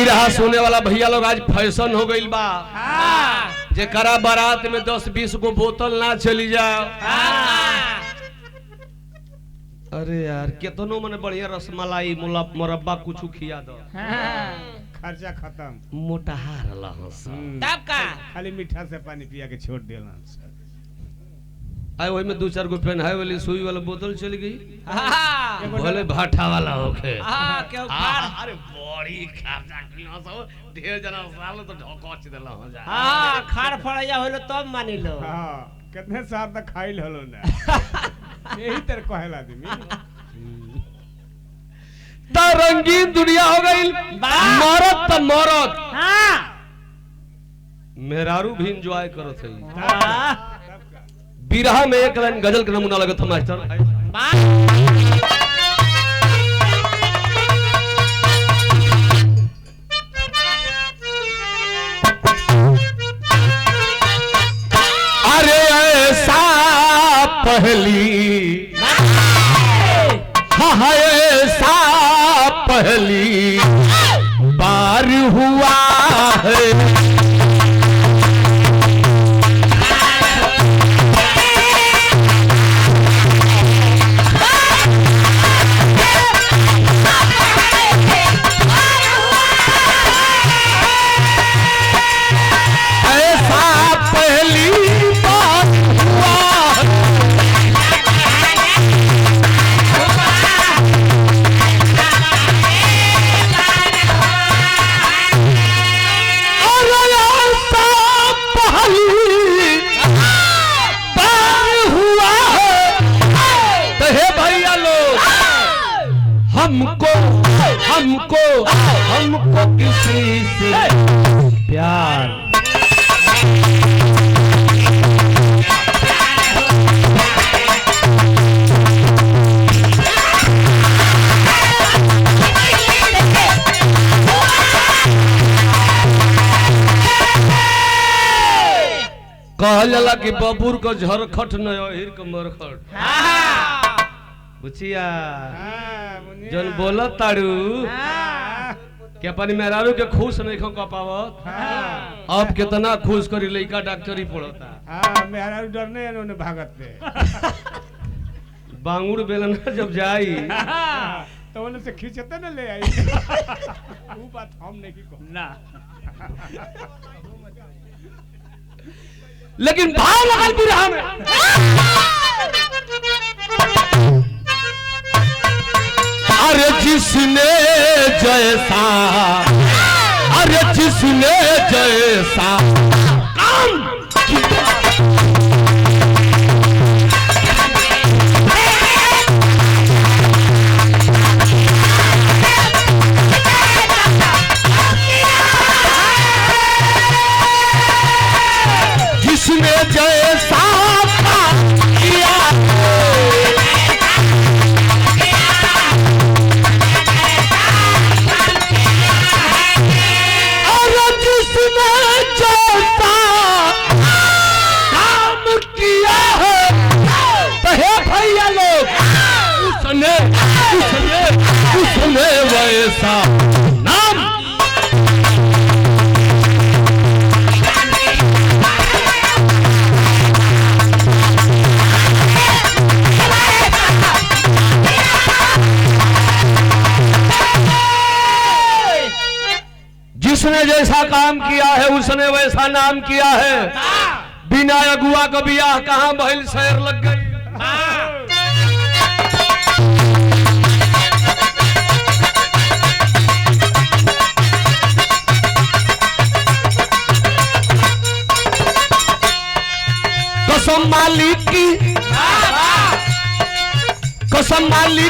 बिरहा सुने वाला भैया लोग आज फैशन हो गई बा। जेकरा बारात में 10-20 गो बोतल ना चली जाओ। अरे यार कितनो मने बढ़िया रसमलाई मुरब्बा कुछ खिया दो, खर्चा खत्म, मोटाहा रहला तब का खाली मीठा से पानी पिया के छोड़ देला। आए वही में 2-4 गो पेन है वाली सुई वाला बोतल चली गई। भले भाठा वाला होके अरे बड़ी खर्चा किलो सब ढेर जना साल तो ढोकोच देला हो जा। हां खार फड़ैया होलो तब मानी लो। हां कितने साल तक खाइल हलो ना यही तर कहला आदमी। तरंगीन दुनिया हो गई, मरद त मरद। हां मेहरारू भी एंजॉय करत है। बिरहा में एक लाइन गजल का नमूना लगत मास्टर। अरे ऐसा पहली हाँ ऐसा पहली बार हुआ है। हमको किसी से प्यार कहल जाला कि बबूर को झरखट न अहिर के मरखट। बुचिया जन बोलत तारू कि अपनी मेहरारू के खुश नहीं खो पावत। अब कितना खुश करी लइका डॉक्टरी पढ़ता। हां मेहरारू डरने इन्होंने भागत पे बांगुड़ बेलना जब जाई तो उन्हें से खींचते न ले आई। वो बात हम नहीं को ना। लेकिन भाव लगल बिरहा में अरे जिसने जैसा अरे जिसने जैसा काम जिसने जैसा किया वैसा नाम जिसने जैसा काम किया है उसने वैसा नाम किया है। बिना अगुआ का बियाह कहाँ बहल शहर लग गई। कसम मालिक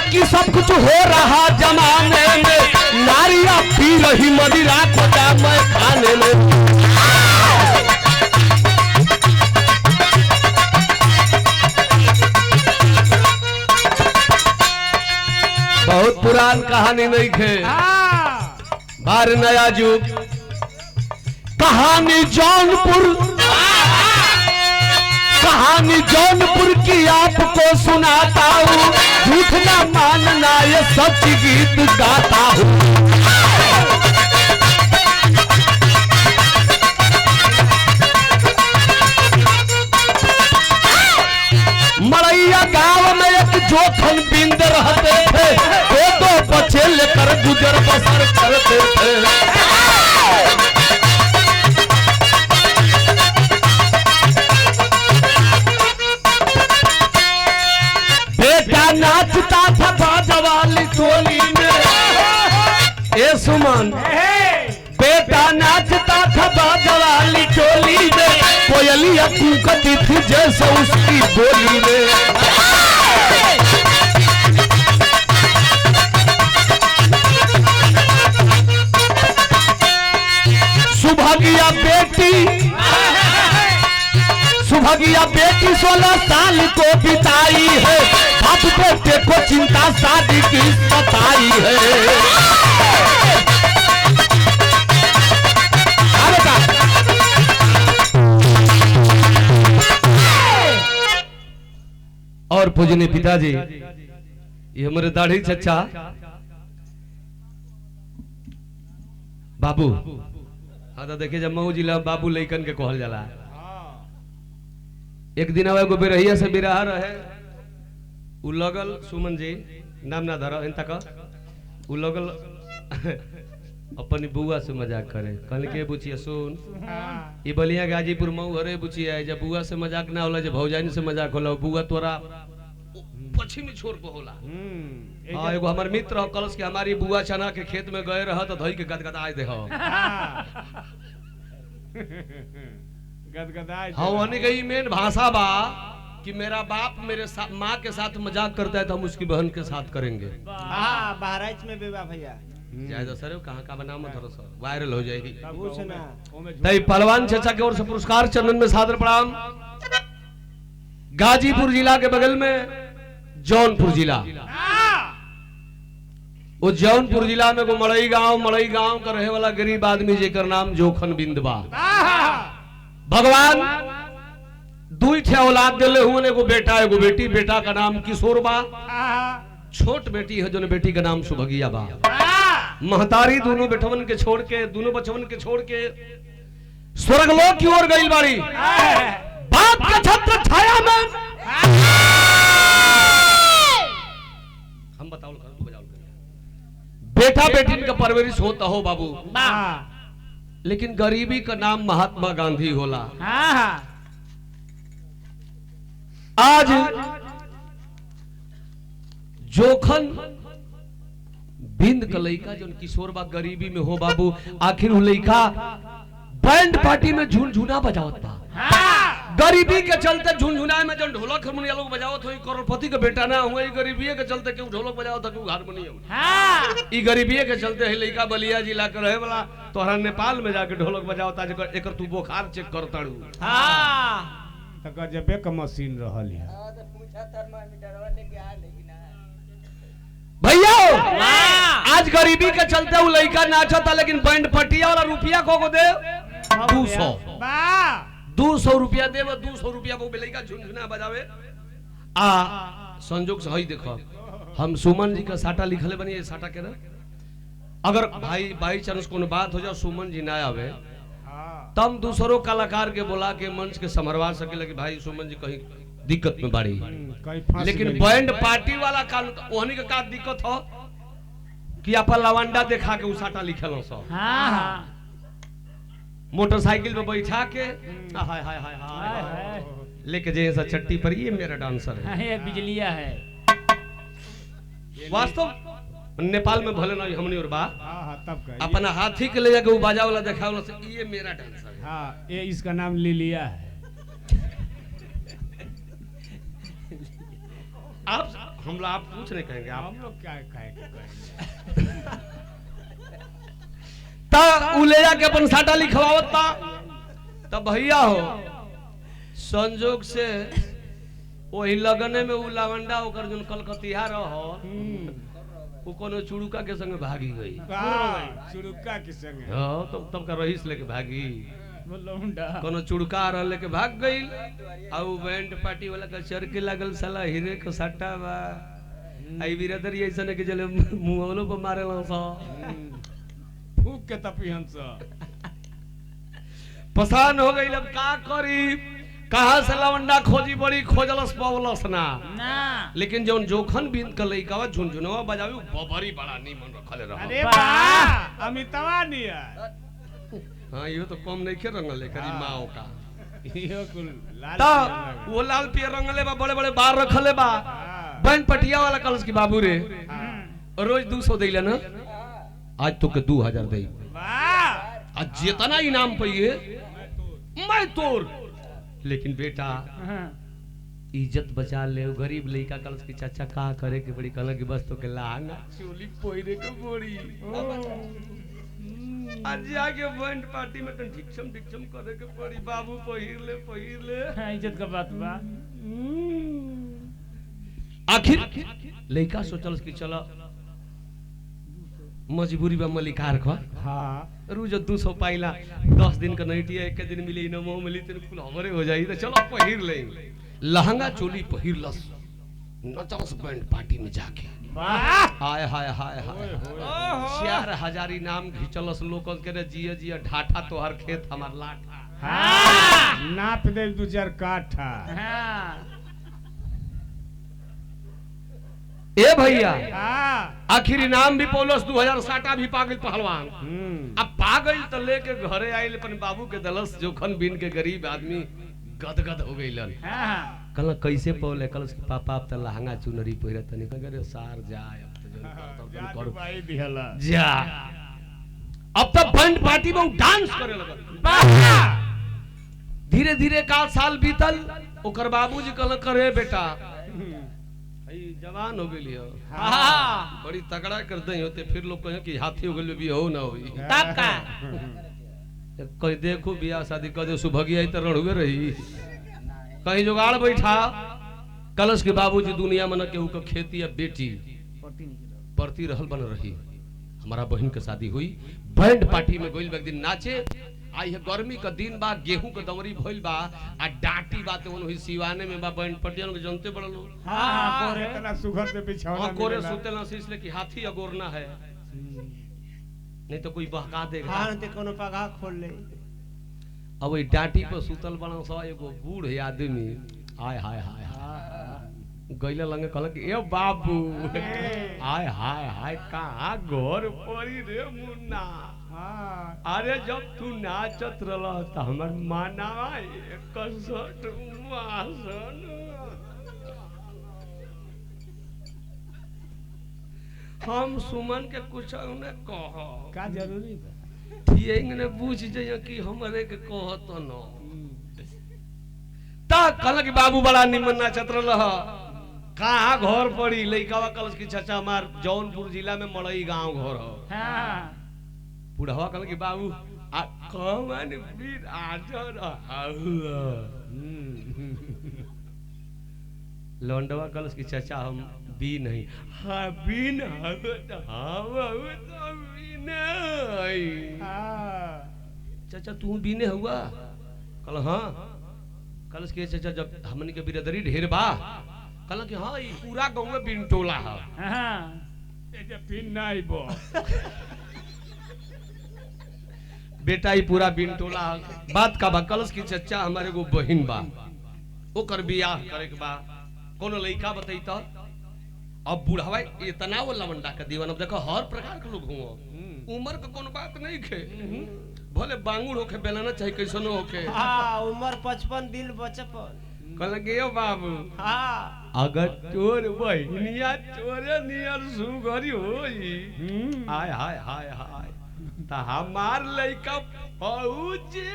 की सब कुछ हो रहा जमाने में। नारियां पी रही मदिरा को जाम खाने में। बहुत पुरान कहानी नहीं थे, बार नया युग कहानी जौनपुर की आपको सुनाता हूँ। झूठ ना मानना ये सच गीत गाता हूँ। जोखन बिंद रहते थे, दो बच्चे लेकर गुजर बसर करते थे। बेटा नाचता था बाजवाली टोली में, ए सुमन बेटा नाचता था बाजवाली टोली में, कोयलिया कूकती थी जैसे उसकी बोली में। सुभगिया बेटी 16 साल को बिताई है, बाप बेटे को चिंता शादी की सताई है। और पूजनीय पिताजी, ये हमारे दाढ़ी चचा बाबू, हाँ तो देखिए जब मऊ जिला बाबू लइकन के कहल जाला। एक दिन आवे एगो बिरहिया से बिरहा रहे, उ लगल सुमन जी नाम ना धरो इन तक, उ लगल अपनी बुआ से मजाक करे, कहले के बुचिया सुन, ये बलिया गाजीपुर मऊ हरे बुचिया है, जब बुआ से मजाक ना होला, जब भौजाइन से मजाक होला, बुआ तोरा पश्चिमी छोर पे होला। हाँ एगो हमार मित्र हो कलश के, हमारी बुआ चना के खेत में गए रह तो धोई के गदगदाए दे हो। गदगदाए हाँ वही गई मेन भाषा बा कि मेरा बाप मेरे माँ के साथ मजाक करता है तो हम उसकी बहन के साथ करेंगे। हाँ बहराइच में बेवा भैया जाए दो सर कहाँ का बना मत सर वायरल हो जाएगी। पूछना तई पहलवान चचा की ओर से पुरस्कार चंदन में सादर प्रणाम। गाजीपुर जिला के बगल में जौनपुर जिला, वो जौनपुर जिला में को मड़ई गांव का रहे वाला गरीब आदमी जेकर नाम जोखन बिंद बा। भगवान दुई ठे औलाद दिले हुए, एगो बेटा एगो बेटी। बेटा का नाम किशोर बा, छोट बेटी है जो बेटी का नाम सुभगिया बा। महतारी दोनों बेटवन के छोड़ के, दोनों बचवन के छोड़ के स्वर्गलोक की ओर गई बाड़ी। बाप का छत्र छाया में हम बताओ बेटा बेटी का परवरिश होता हो बाबू, लेकिन गरीबी का नाम महात्मा गांधी होला। आज जोखन बिंद का लइका जो किशोर बा गरीबी में हो बाबू, आखिर वो लइका बैंड पार्टी में झुनझुना बजावत बा। गरीबी के चलते झुनझुना में जो ढोलक हारमोनियम लोग बजावत हो, करोड़पति के बेटा ना हुए, गरीबी के चलते क्यों ढोलक बजावत क्यों हारमोनियम। ई गरीबी के चलते है लइका बलिया जिला के रहे वाला तोहरा नेपाल में जाके ढोलक बजावता, एकर तू बुखार चेक करताड़ू। हां त गजबे का मशीन रहल है। हां तो पूछा थर्मामीटर लेके आ लेकिन भैया आज गरीबी के चलते वो लइका नाचता, लेकिन बैंड पटिया वाला रुपया को दे 200 200 रुपया दे, 200 रुपया को लइका झुनझुना बजावे। संजोग से हई देखो हम सुमन जी का साटा लिखले बनी, ये साटा के ना अगर भाई बाई चांस कोनो बात हो जाए सुमन जी ना आवे तब दूसरों कलाकार के बुला के मंच के संभरवा सके लगे भाई सुमन जी कहीं दिक्कत में बाड़ी। लेकिन बैंड पार्टी वाला कानून ओहनी का दिक्कत हो कि अपन लवंडा देखा के उसाटा लिखल सब। मोटरसाइकिल पे बैठा के हाय हाय हाय हाय लेके जैसा चट्टी पर, ये मेरा डांसर है, ये बिजलिया है। वास्तव नेपाल में भले ना हमनी और बा तब का अपना हाथी के ले जाके वो बाजा वाला देखा वाला से ये मेरा डांसर है। हाँ ये इसका नाम लिलिया है। आप पूछ नहीं कहेंगे, हम लोग क्या कहेंगे। ले जाके अपन साटा लिखवावता तब भैया हो संजोग से वही लगने में उ लवंडा ओकर जोन कलकतिया रहो वो कोनो चुड़ुका के संग भागी गई। चुड़ुका के संग हां तो तब का रहीस लेके भागी, कोनो चुड़का रह लेके भाग गई। आ बैंड पार्टी वाला का चर के लागल साला हीरे को सट्टा बा। आई बिरादर ऐसा ने के चले मुंहलो पे मारे ला फूक के तपिहन सा पसान हो गई। अब का करी कहा से लवंडा खोजी बड़ी खोजलस पवलस ना ना लेकिन जौन जोखन बिन के लइकावा झुनझुनवा बजावी बबरी बड़ा निमन रखले रह अरे वाह अमितवा निया हां यो तो कम नहीं के रंगल करी माओ का यो कुल लाल ता वो लाल पियर रंगले बा बड़े बड़े बार रखले बा बहन पटिया वाला कलश की बाबू रे रोज 200 देला ना आज तो के 2000 दे वाह आज जितना इनाम पाइए मैं तोर लेकिन बेटा इज्जत बचा ले गरीब लड़का कल की चाचा का करे के बड़ी कहला कि बस तो के लहंगा चोली पहिरे के बड़ी आज जाके बैंड पार्टी में तो ढिकचम करे के बड़ी बाबू पहिर ले इज्जत का बात बा आखिर लड़का सोचल कि चला मजबूरी बा मलिकार को हां रोज 200 पाइला 10 दिन का नईटी एक दिन मिली न मोह मिली तो फुल हमरे हो जाई तो चलो पहिर ले लहंगा चोली पहिर लस नचस बैंड पार्टी में जाके वाह हाय हाय हाय हाय 4000 इनाम घिचलस लोकन के रे जिया जिया ढाठा तोहर खेत हमार लाठा हां नाप दे 2-4 काठा हां ए भैया हां आखिर इनाम भी पौलस 2000 साटा भी पागल पहलवान अब पागल तो लेके घरे आइल अपन बाबू के दलस जोखन बिन के गरीब आदमी गदगद हो गइलन हां कहला कैसे पौले कलस के पापा अब त लहंगा चुनरी पहिरे तनी करे सार जाए अब तो जा करो भाई दिहला जा अब तक बैंड पार्टी में डांस करे लगल वाह धीरे धीरे का साल बीतल ओकर बाबूजी कहला करे बेटा जवान हो गई हां बड़ी तगड़ा कर दई होते फिर लोग कहे कि हाथी हो गइल भी हो ना होई तब का कहीं देखो बियाह शादी कर दे सुभगी आई त रड़ुए रही कहीं जुगाड़ बैठा कलश के बाबूजी दुनिया में न केहू के खेती या बेटी पड़ती रहल बन रही हमारा बहन के शादी हुई बैंड पार्टी में गइल एक दिन नाचे आई है गर्मी का दिन बा गेहूं के दमरी भइल बा आ डाटी बात ओन हुई सिवाने में बा बैंड पार्टियन के जनते बड़ लो हां कोरे इतना सुघर से बिछौना कोरे सुतेला से इसलिए कि हाथी अगोरना है नहीं तो कोई बहका देगा हां ते कोनो पगा खोल ले अब वही डाटी पर सुतल बना सा एगो बूढ़ आदमी आय हाय हाय गइला लंगे कहल कि ए बाबू हाय हाय हाय कहां घर पड़ी रे मुन्ना अरे जब तू नाचत रहल त हमर माना 61 मासन हम सुमन के कुछ ने कह का जरूरी बा थिएंग ने पूछ जइयो कि हमरे के कहत न ता कहल कि बाबू बड़ा निमन नाचत रहल कहां घर पड़ी लइकावा कलस की चाचा मार जौनपुर जिला में मड़ई गांव घर हो हां बुढ़वा कहल कि बाबू आ कमन बीर आजर लौंडवा कलस की चाचा हम बी नहीं हाँ बी नहीं चाचा तू बीने हुआ कल हाँ कलस के चाचा जब हमनी के बिरदरी ढेर बा कल कि हाँ ये पूरा गांव में बिनटोला है हां ए जे पिन नहीं बो बेटा ही पूरा बिनटोला बात का बा कलश की चच्चा हमारे को बहिन बा ओकर बियाह करे के बा कोनो लइका बताई त अब बुढ़ावा इतना वो लवंडा के दीवान अब देखो हर प्रकार के लोग हुआ उम्र का कोनो बात नहीं खे भले बांगुर होके बेलाना चाहे कैसनो होके हां उम्र 55 दिल बचपन कहल गे बाबू हां अगर तोर बहिनिया तोरे नियर सुगरी होई हाय हाय हाय हाय ता हमार लइका पहुंचे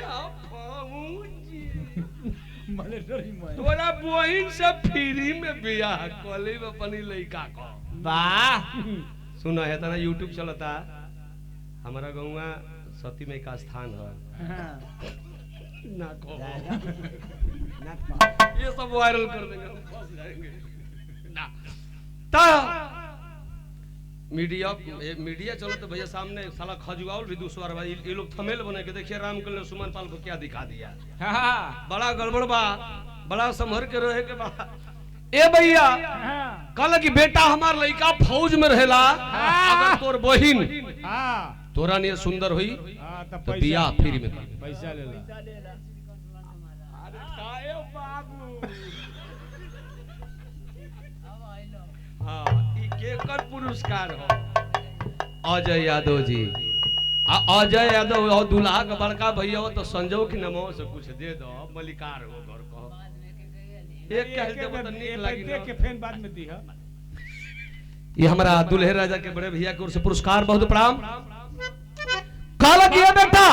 मले डरी मैं तोरा बहिन से फ्री में बियाह कॉलेज में अपनी लइका को वाह सुना है तना YouTube चलता हमारा गांव सती में का स्थान है ना को ये सब वायरल कर देंगे हम फंस जाएंगे ना ता मीडिया चलो तो भैया सामने साला खजुआउल भी दूसरा भाई ये लोग थमेल बने के देखिए रामकल सुमन पाल को क्या दिखा दिया बड़ा गड़बड़ बा बड़ा संभर के रहे के बा ए भैया कल की बेटा हमार लइका फौज में रहेला अगर तोर बहिन हां तोरा ने सुंदर हुई हां तो बियाह फ्री में कर पैसा ले ला अरे काहे बाबू हाँ ई केकर पुरस्कार हो अजय यादव जी अजय यादव और दूल्हा का बड़का भैया हो तो संजो की नमो से कुछ दे दो मलिकार हो घर को एक कह दे तो नीक लगी देख के फेन बाद में दी है ये हमारा दुल्हे राजा के बड़े भैया की ओर से पुरस्कार बहुत प्रणाम काला किया बेटा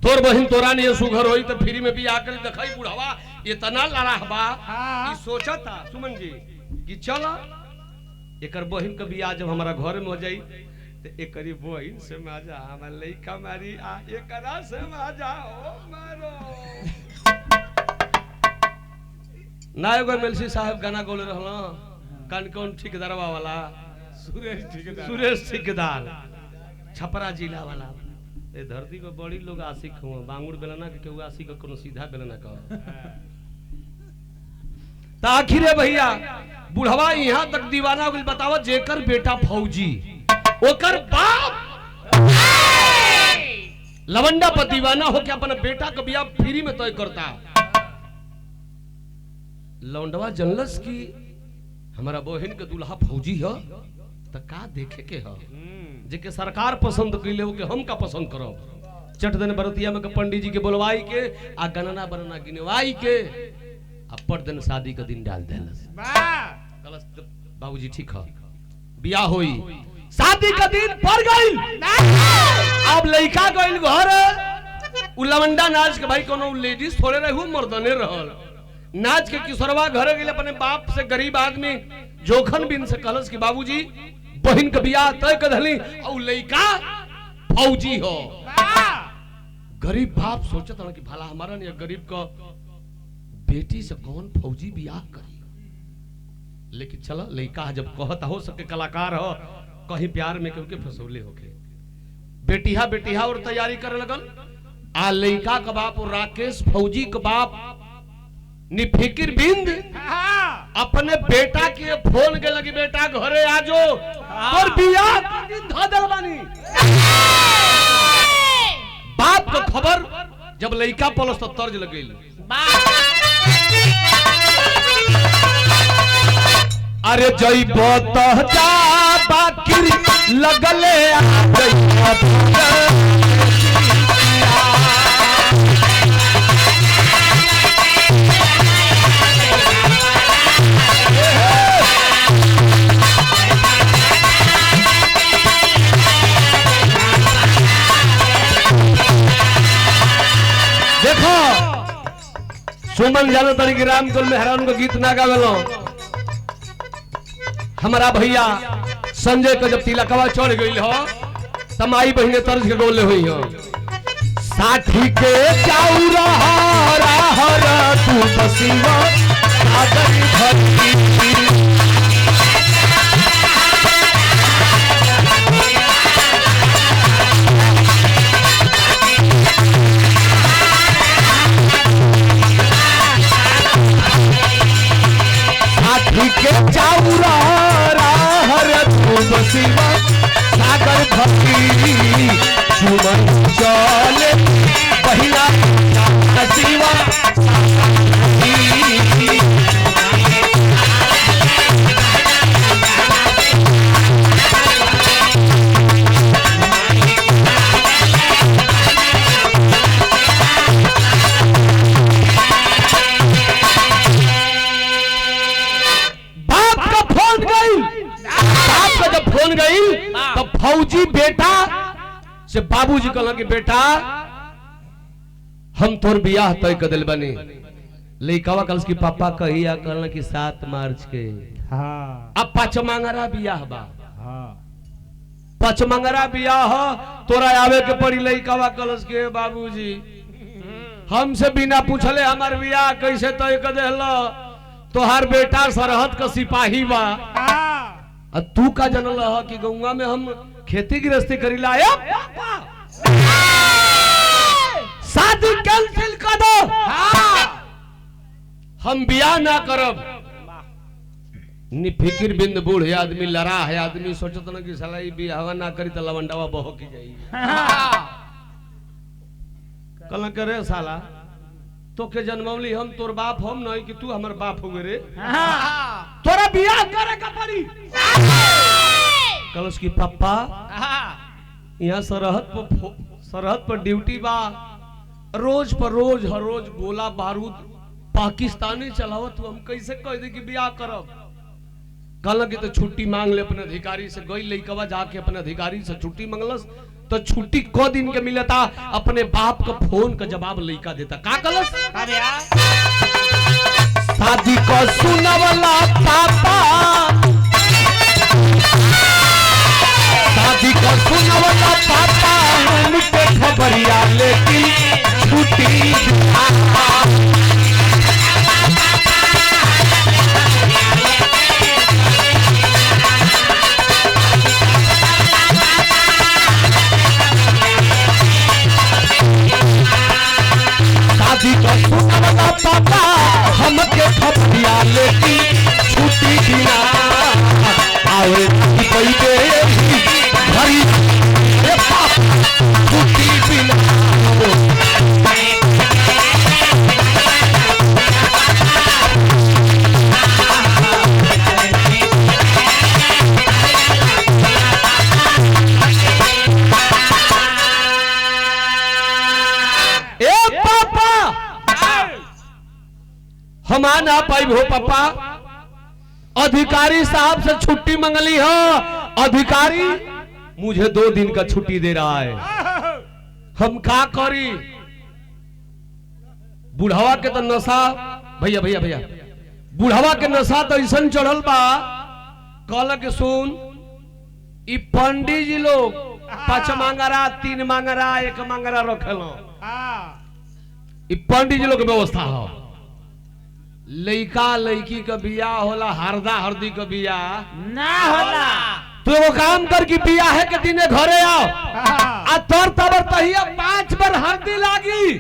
तोर बहिन तोरा ने सुघर होई तो फ्री में भी आकर देखई बुढ़ावा इतना लड़ा बा ई सोचा था सुमन जी कि चला एकर बहिन के बियाह जब हमारा घर में हो जाई तो एकरी बहिन से मजा हमर लइका मारी आ एकरा से मजा ओ मारो ना एगो एमएलसी साहब गाना गौले रहल कौन ठेकेदारवा वाला सुरेश ठेकेदार छपरा जिला वाला ए धरती पे बड़ी लोग आशिक हुआ बांगुर बेलना के केहू आशिक कोनो सीधा बेलना कह त आखिर भैया बुढ़वा यहां तक दीवाना हो गइल बतावा जेकर बेटा फौजी ओकर बाप लवंडा पर दीवाना हो के अपन बेटा का बियाह फ्री में तय करता लवंडवा जनलस की हमारा बहन के दूल्हा फौजी है तो का देखे के है जेके सरकार पसंद कैले हो के हम का पसंद करब चट दिन बरतिया में के पंडित जी के बोलवाई के आ गणना बनना गिनवाई के आ पर दिन शादी का दिन डाल देलस कलस बाबूजी ठीक है बियाह होई शादी का दिन पड़ गई अब लइका गइल घर उ लवंडा नाच के भाई कोनो लेडीज थोड़े रहू मर्दने रहल नाच के किशोरवा घरे गेले अपने बाप से गरीब आदमी जोखन बिन से कहलस कि बाबूजी बहन के बियाह तय कर धली और लइका फौजी हो गरीब बाप सोचत न कि भला हमारा ने गरीब का बेटी से कौन फौजी बियाह करी लेकिन चलो लइका जब कहता हो सके कलाकार हो कहीं प्यार में क्योंकि फसौले होके बेटिया और तैयारी करे लगल आ लइका का बाप और राकेश फौजी का बाप निफिकिर बिंद अपने बेटा के फोन के लगी बेटा घरे आजो और बियाह दिन धदल बानी बाप को खबर जब लइका पलस तो तर्ज लगेल अरे जइबो तो जा बाकी लगले आ जइबो देखो सुमन जानो तनी कि रामकुल में हैरान को गीत ना गावेलो हमारा भैया संजय को जब तिलकवा चढ़ गई हो तमाई बहिने तर्ज के गोले हुई हो साथी के चाउरा हर तू बसीवा सागर भरती के चाउरा हर तू बसीवा सागर भक्ति चुमन चले पहिला बसीवा फोन गई तो फौजी बेटा से बाबूजी कहला कि बेटा हम तोर बियाह तय कर दिल बनी लइकावा कल की पापा कहिया कहला कि 7 मार्च के हाँ अब पचमंगरा बियाह बा हाँ पचमंगरा बियाह तोरा आवे के पड़ी लइकावा कलस के बाबूजी हमसे बिना पूछले हमार बियाह कैसे तय कर देला तोहार बेटा सरहद का सिपाही बा तू का जनल है कि गौवा में हम खेती गृहस्थी करीला शादी कैंसिल कर दो हम बियाह ना करब निफिकिर बिंद बूढ़े आदमी लड़ा है आदमी सोचत न कि साला ई बियाह ना करी तो लवंडावा बहो की जाई कल करे साला तो के जन्मौली हम तोर बाप हम नहीं कि तू हमर बाप हो गए रे। तोरा बियाह करे का पड़ी। कलश की पापा यहाँ सरहद पर ड्यूटी बा, रोज पर रोज हर रोज गोला बारूद पाकिस्तानी चलावत हम कैसे कह दे कि बियाह करब। कहल कि तो छुट्टी मांग ले अपने अधिकारी से, गई लइकवा जाके अपने अधिकारी से छुट्टी मांगलस तो छुट्टी को दिन के मिलता, अपने बाप का फोन का जवाब लइका देता। का कलस शादी को सुनवला पापा, शादी को सुनवला पापा, हमके खबरिया लेकिन छुट्टी शादी को सुनवला पापा, हमके खबरिया लेकिन छुट्टी दिया आवे कोई दे भरी ए पाप छुट्टी बिना। ए पापा हम आ ना पाई हो पापा, अधिकारी साहब से छुट्टी मंगली हो, अधिकारी मुझे 2 दिन का छुट्टी दे रहा है, हम का करी। बुढ़ावा के तो नशा भैया भैया भैया बुढ़ावा के नशा तो ऐसा चढ़ल बा। कहल के सुन ई पंडित जी लोग 5 मांगरा 3 मांगरा 1 मांगरा रखल, ई पंडित जी लोग के व्यवस्था हो। लइका लइकी का बियाह होला, हरदा हरदी का बियाह ना होला। तो वो काम कर की बियाह है के दिने घरे आओ आ तोर तबर तहिया 5 बार हरदी लागी।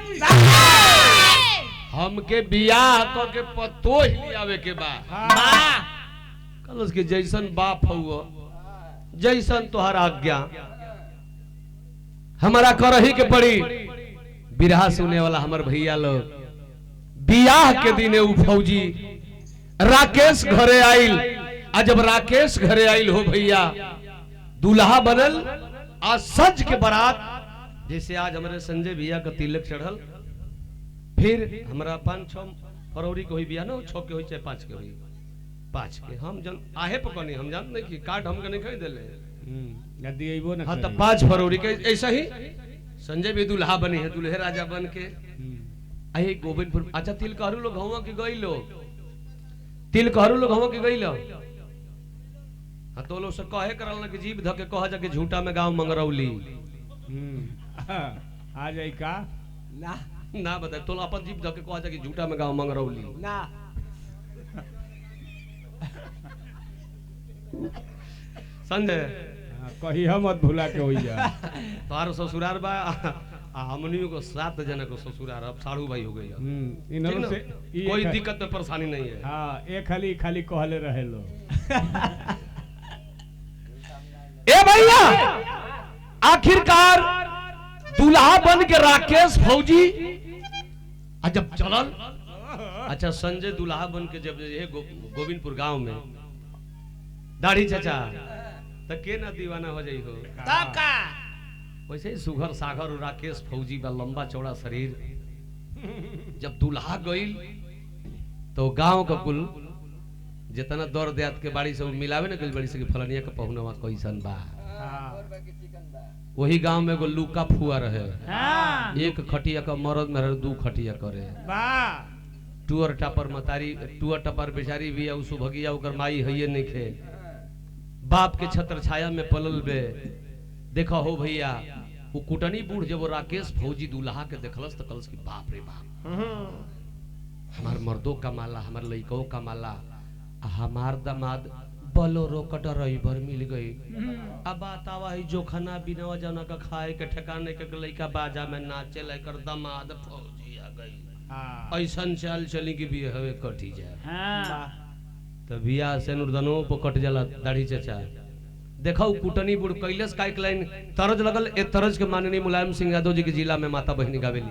हमके बियाह क के पतो ही आवे के बा। कल उसके जैसन बाप हुआ जैसन तोहर आज्ञा हमारा करही के पड़ी। बिरहा सुने वाला हमार भैया लोग बियाह के दिने उ फौजी राकेश घरे आइल, आ जब राकेश घरे आइल हो भैया दूल्हा बनल आ सज के बारात, जैसे आज हमारे संजय भैया का तिलक चढ़ल, फिर हमारा 5-6 फरवरी को हुई बियाह ना, 6 के हुई चाहे 5 के हुई, 5 के हम जन आहे पकनी हम जान नहीं कि कार्ड हमके नहीं खरीद देले यदि आइबो ना। हां तो 5 फरवरी के ऐसा ही संजय भी दूल्हा बनी है, दूल्हे राजा बन के आई गोविंदपुर। अच्छा तिलकहरू लोग हवा के गई लोग, तिलकहरू लोग हवा के गई लो। हाँ तो लोग से कहे करल ना कि जीभ धके कह जाके झूठा में गांव मंगरौली आ जाई का ना ना बता तो अपन जीभ धके कह जाके झूठा में गांव मंगरौली ना संजय कही हम मत भुला के होई जा। तोहार ससुरार बा आ हमनियों को 7 जना को ससुरार, अब साड़ू भाई हो गई। इन्हों से कोई दिक्कत में परेशानी नहीं है। हाँ एक खाली खाली कहले रहे लो। ए भैया आखिरकार दूल्हा बन के राकेश फौजी जब चलल। अच्छा संजय दूल्हा बन के जब ये गोविंदपुर गांव में दाढ़ी चचा तो के ना दीवाना हो जाई हो। तब का वैसे ही सुघर सागर राकेश फौजी बा, लंबा चौड़ा शरीर। जब दूल्हा गईल तो गांव का कुल जितना दौर देत के बाड़ी से मिलावे ना गईल बड़ी से कि फलनिया का पहुनवा कैसन बा। वही गांव में एगो लूका फुआ रहे, एक खटिया का मरद में 2 खटिया करे। टूअर टापर मतारी टूअर टपर बेचारी भी है, सुभगिया ओकर माई हइये नहीं खे, बाप के छत्र छाया में पलल बे। देखा हो भैया वो कुटनी बूढ़ जब वो राकेश फौजी दूल्हा के देखलस तो कलस की बाप रे बाप, हमार मर्दों का माला, हमार लइकों का माला, हमार दामाद बोलेरो कटरइबर मिल गई। अब बतावा ही जो खाना बिना जना का खाए के ठिकाने के लइका बाजा में नाचे लेकर दामाद फौजी आ गई। ऐसन चाल चली की भी हवे कटी जाए। तो बियाह से नुरदनो पर कट जाला दाढ़ी चचा। देखो कुटनी बुढ़ कैलस का एक लाइन तरज लगल, ए तरज के माननीय मुलायम सिंह यादव जी के जिला में माता बहनी गावेली।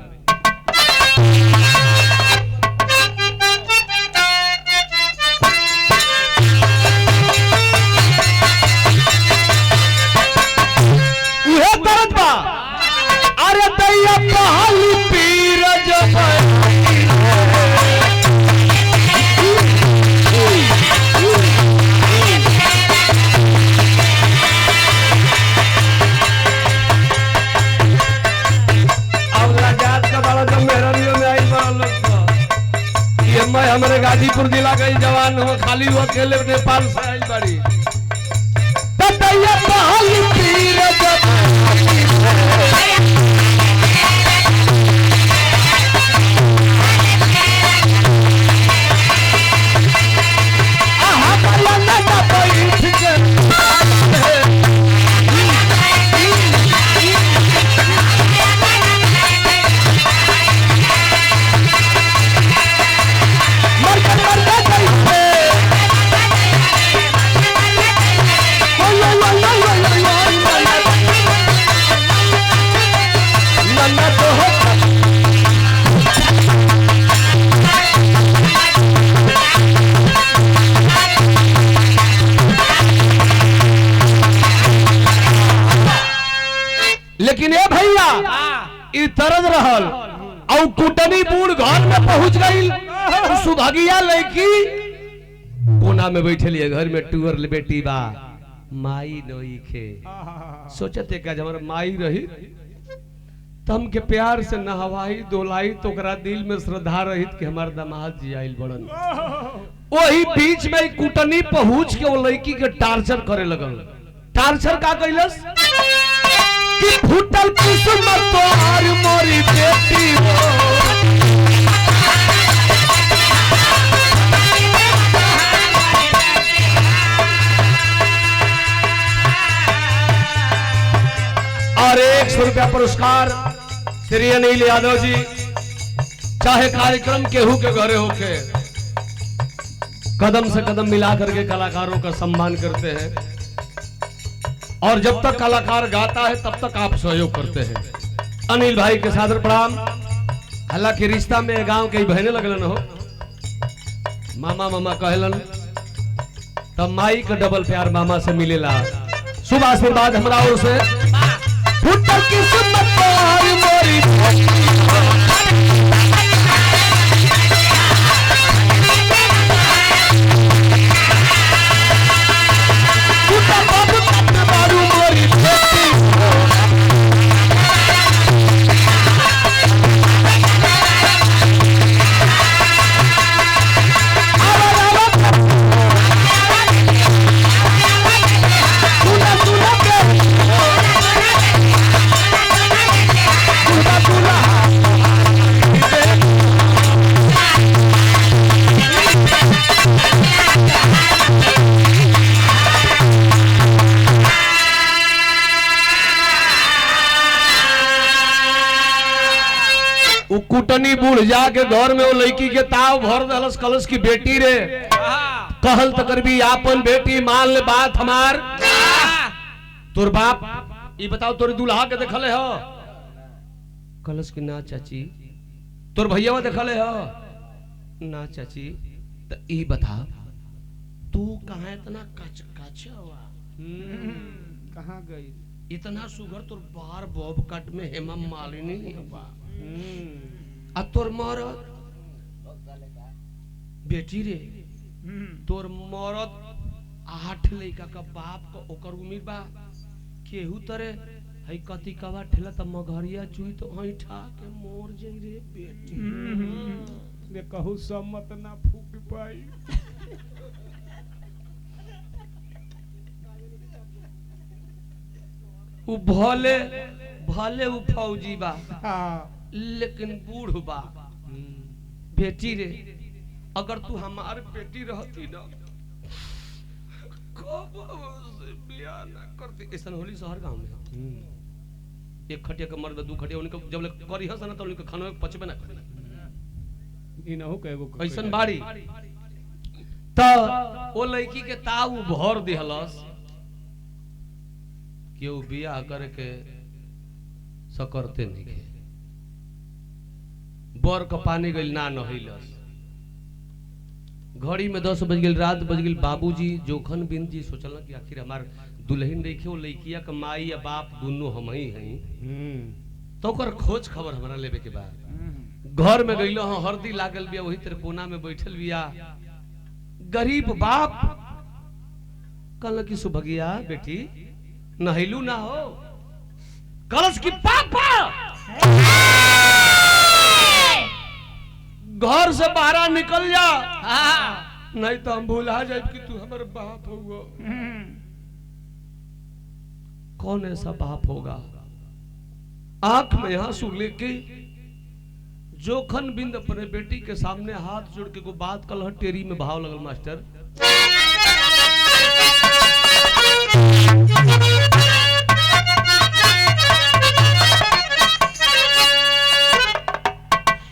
हाजीपुर जिला गई जवान हो खाली वो अकेले नेपाल से आई बड़ी ततैया बहाली पीर जब आहा बला ना बैठ के लेकिन ए भैया ई तरद रहल और कुटनी बूढ़ घर में पहुंच गई सुभगिया लड़की कोना में बैठे लिए घर में टूर बेटी बा माई नई खे सोचते का जब हमारा माई रही तम के प्यार से नहवाई दोलाई तो ओकरा दिल में श्रद्धा रहित कि हमार दामाद जी आइल बड़न वही बीच में कुटनी पहुंच के वो लड़की के टार्चर करे लगल टार्चर का कैलस कि फूटल किस्मत तोहार मोरी बेटी हो और 100 रुपया पुरस्कार श्री अनिल यादव जी चाहे कार्यक्रम केहू के घरे होके कदम से कदम मिला करके कलाकारों का सम्मान करते हैं और जब तक कलाकार गाता है तब तक आप सहयोग करते हैं अनिल भाई के सादर प्रणाम हालांकि रिश्ता में गांव के बहने लगलन हो मामा मामा कहलन तब माई का डबल प्यार मामा से मिलेला शुभ आशीर्वाद हमरा ओर से फुटल किस्मत तोहार मोरी कुटनी बूढ़ जाके घर में वो लड़की के ताव भर दलस कलश की बेटी रे कहल तकर भी आपन बेटी मान ले बात हमार तोर बाप ये बताओ तोर दूल्हा के देखले हो कलश की ना चाची तोर भैया देखले हो ना चाची तो ई बता तू कहां इतना कच कच हुआ कहां गई इतना सुगर तोर बार बॉब कट में हेमा मालिनी हुआ आ तोर मरद बेटी रे तोर मरद 8 लड़का का बाप का ओकर उम्मीद बा केहू तरे हई कति कवा ठेला त मगहरिया चुई तो हई ठा के मोर जई रे बेटी मैं कहू सब मत ना फूक पाई उ भले भले उ फौजी बा हाँ लेकिन बूढ़ बा बेटी रे अगर तू हमार बेटी रहती ना कब से बियाह ना करती ऐसा होली शहर गांव में एक खटिया के मर्द दू खटिया उनके जब ले करी हस ना तो उनके खाना में पचबे ना करे इनहु के एगो ऐसन बाड़ी त ओ लड़की के ताऊ भर दिहलस केहू बियाह करे के सकरते नहीं बर का पानी गइल ना नहिलस घड़ी में 10 बज गई रात बज गई बाबूजी जोखन बिन जी सोचल कि आखिर हमार दुल्हन देखे लड़किया का माई या बाप दोनों हम ही हैं तो ओकर खोज खबर हमरा लेवे के बाद घर में गइलो हां हरदी लागल बिया वही तेरे कोना में बैठल बिया गरीब बाप कहल कि सुभगिया बेटी नहिलू ना हो कलश की पापा घर से बाहर निकल जा, नहीं तो हम भूला जाए कि तू हमारे बाप होगा। कौन ऐसा बाप होगा आंख में आंसू लेके जोखन बिंद अपने बेटी के सामने हाथ जोड़ के को बात कल टेरी में भाव लगल मास्टर।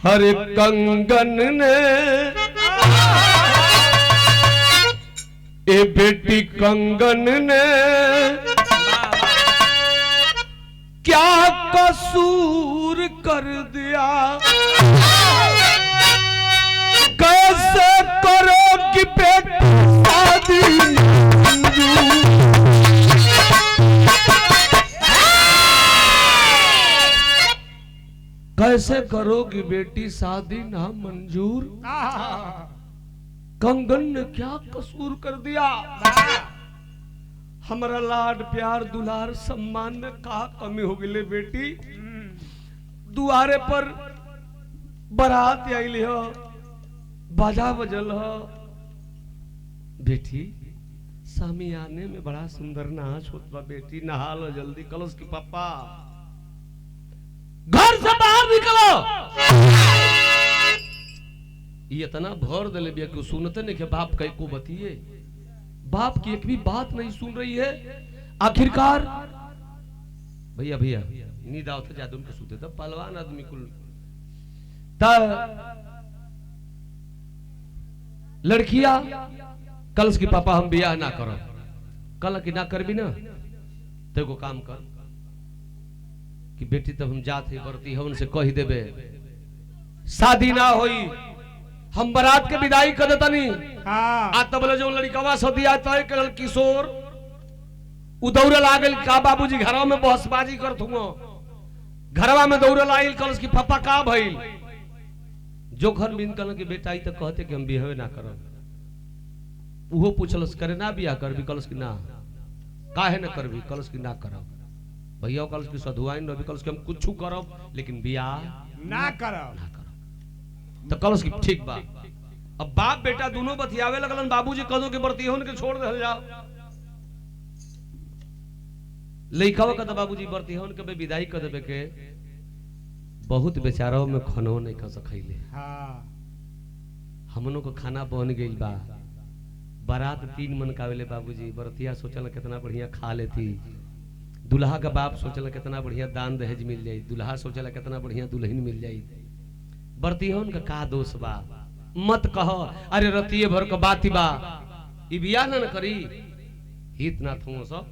हरे कंगन ने ए बेटी कंगन ने क्या कसूर कर दिया, कैसे करोगी बेटी शादी, कैसे करोगी बेटी शादी ना मंजूर। कंगन ने क्या कसूर कर दिया, हमारा लाड प्यार दुलार सम्मान में का कमी हो गई बेटी। दुआरे पर बारात आइली हो, बाजा बजल हो, बेटी सामियाने में बड़ा सुंदर नाच होत बा, बेटी नहा लो जल्दी। कलश की पापा घर से बाहर निकलो। ये इतना भर दिले बिया कि सुनते नहीं कि बाप कई को बतिए, बाप की एक भी बात नहीं सुन रही है। आखिरकार भैया भैया नींद आवत जादू के सुते तब पहलवान आदमी कुल लड़कियां कलश की पापा हम बियाह ना करो, कल की ना करबी ना तो को काम कर कि बेटी तब हम जात ही बरती है उनसे कह देबे शादी ना होई, हम बारात के विदाई कर देता नहीं। आ तब जो लड़कवा सदिया तय करल किशोर उदौड़ल आ गइल का बाबूजी घरवा में बहसबाजी करत हुओ, घरवा में दौड़ल आइल कलश की पापा का भइल। जोखन बिन कल के बेटा आई तो कहते कि हम बियाह ना करब। उहो पूछलस करे ना बियाह करबी, कलश की ना काहे ना करबी, कलश की ना करब। भैया कलश की सधुआइन रवि कलश की हम कुछ करब लेकिन बियाह ना करब। तो कलश की ठीक बा। अब बाप बेटा दोनों बतियावे लगलन, बाबूजी कदों के बरती होन के छोड़ दे जाओ। लइकावा का बाबूजी बरती होन के विदाई कर देबे के बहुत बेचाराओं में खनो नहीं खा सकैले। हमनों को खाना बन गइल बा, बारात 3 मन कावेले बाबूजी, बरतिया सोचल कितना बढ़िया खा लेती, दुल्हा का बाप सोचल कितना बढ़िया दान दहेज मिल जाई, दुल्हा सोचल कितना बढ़िया दुल्हन मिल जाई। बरतिहन का दोष बा, मत कहो अरे रतिये भर का बाती बा ई बियाह ना करी। हित ना थो सब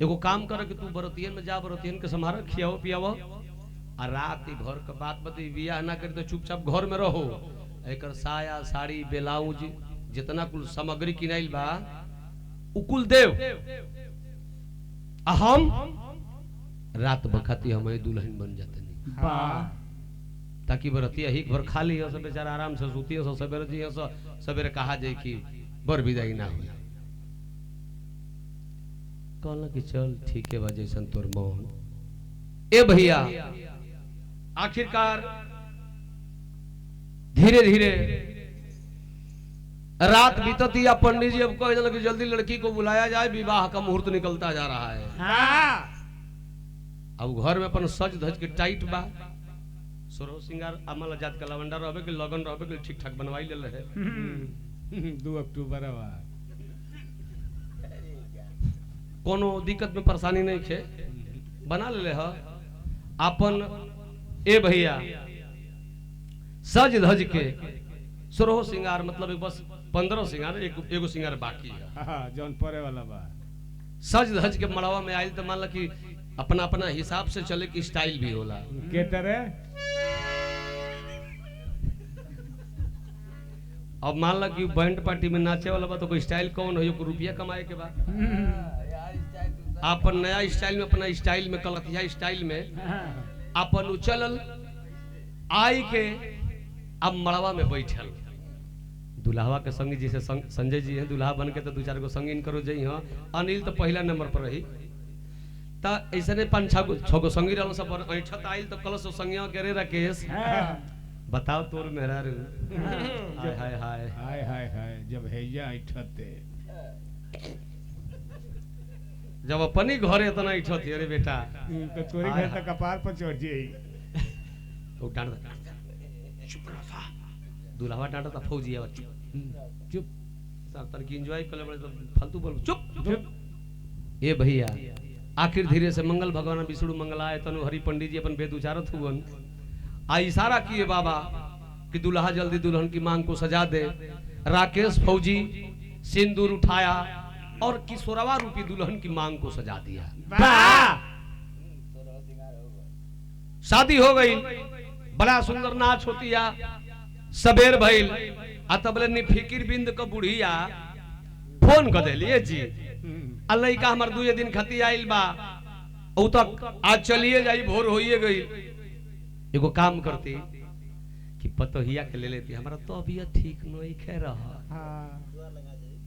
एगो काम कर कि तू बरतियन में जा, बरतियन के समार खियाओ पियाओ आ रात भर का बात बती बियाह ना करी तो चुपचाप घर में रहो। एकर साया साड़ी ब्लाउज जितना कुल सामग्री किनाइल बा उकुल देव हम रात बखाती हमारे दुल्हन बन जाते नहीं, ताकि बरतिया ही घर खाली हो सब बेचारा आराम से सूती हो, सवेरे जी हो सवेरे कहा जाए कि बर विदाई ना हो। कहला कि चल ठीक है वजह संतोर मोहन। ए भैया आखिरकार धीरे धीरे रात बीतती या पंडित जी अब कह कि जल्दी लड़की को बुलाया जाए, विवाह का मुहूर्त निकलता जा रहा है। अब घर में अपन सज धज के टाइट बा, सोरो सिंगार अमल आजाद का लवंडा रहबे के लगन रहबे के ठीक ठाक बनवाई ले रहे। 2 अक्टूबर कोनो दिक्कत में परेशानी नहीं खे, बना ले ह अपन। ए भैया सज धज के सोरो सिंगार मतलब बस 15 सिंगार, एगो सिंगार बाकी है जौन परे वाला बा। सज धज के मड़वा में आइल तो मान ला कि अपना अपना हिसाब से चले की स्टाइल भी होला के तरह। अब मान ला कि बैंड पार्टी में नाचे वाला बा तो कोई स्टाइल कौन हो, रुपया कमाए के बाद अपन नया स्टाइल में अपना स्टाइल में कलकतिया स्टाइल में अपन उचलल आई के अब मड़वा में बैठल दुल्हा के संगी जैसे संजय जी हैं दुल्हा बन के तो 2-4 गो संगी करो जई हाँ। अनिल तो पहला नंबर पर रही ऐसे 5-6 गो संगी रहो सब ऐठत आइल तो कलश संगिया के रे राकेश बताओ तोर मेहरारू हाय हाय हाय हाय हाय हाय जब हैया ऐठते जब अपनी घरे इतना इठत अरे बेटा तो तोरी घर तक कपार पर चढ़ जाई तो डांट चुप रहा दुल्हा डांटा था फौजी है चुप सब तन की एंजॉय कर बड़े तो फालतू बोल चुप ए भैया आखिर धीरे से मंगल भगवान विष्णु मंगलाय तनु हरि पंडित जी अपन वेद उचारत हुवन आ इशारा किए बाबा कि दुल्हा जल्दी दुल्हन की मांग को सजा दे। राकेश फौजी सिंदूर उठाया और किशोरवा रूपी दुल्हन की मांग को सजा दिया। शादी हो गई, बड़ा सुंदर नाच होती है, सबेर भइल आ तबले नि फिकिर बिंद क बुढ़िया फोन कर देलिए जी आ लइका हमर 2 दिन खती आइल बा ओ तक आज चलिए जाई भोर होइए गई। एगो काम करती कि पतोहिया के ले लेती, हमारा तो अभी ठीक नहीं खे रहा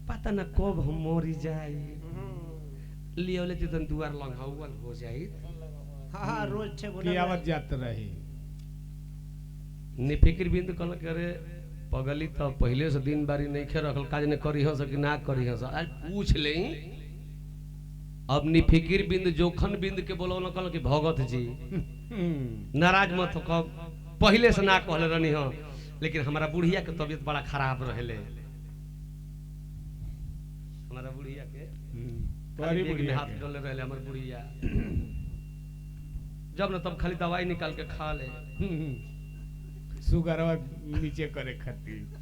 पता न कब हम मरी जाई लियो लेती तन दुआर लंघाउल हो जाई। हां रोज छे की आवत जात रही नि फिकिर बिंद कल करे पगली तो पहले से दिन बारी नहीं खे रखल काज ने करी हस कि ना करी हस आज पूछ ले। अब नि फिकिर बिंद जोखन बिंद के बोलो न कल कि भगत जी नाराज मत हो कब पहले से ना कहले रहनी हो, लेकिन हमारा बुढ़िया के तबीयत बड़ा खराब रहेले। हमारा बुढ़िया के तोरी बुढ़िया हाथ डले रहले हमर बुढ़िया जब न तब खाली दवाई निकाल के खा ले सुगरवा नीचे करे खातिर।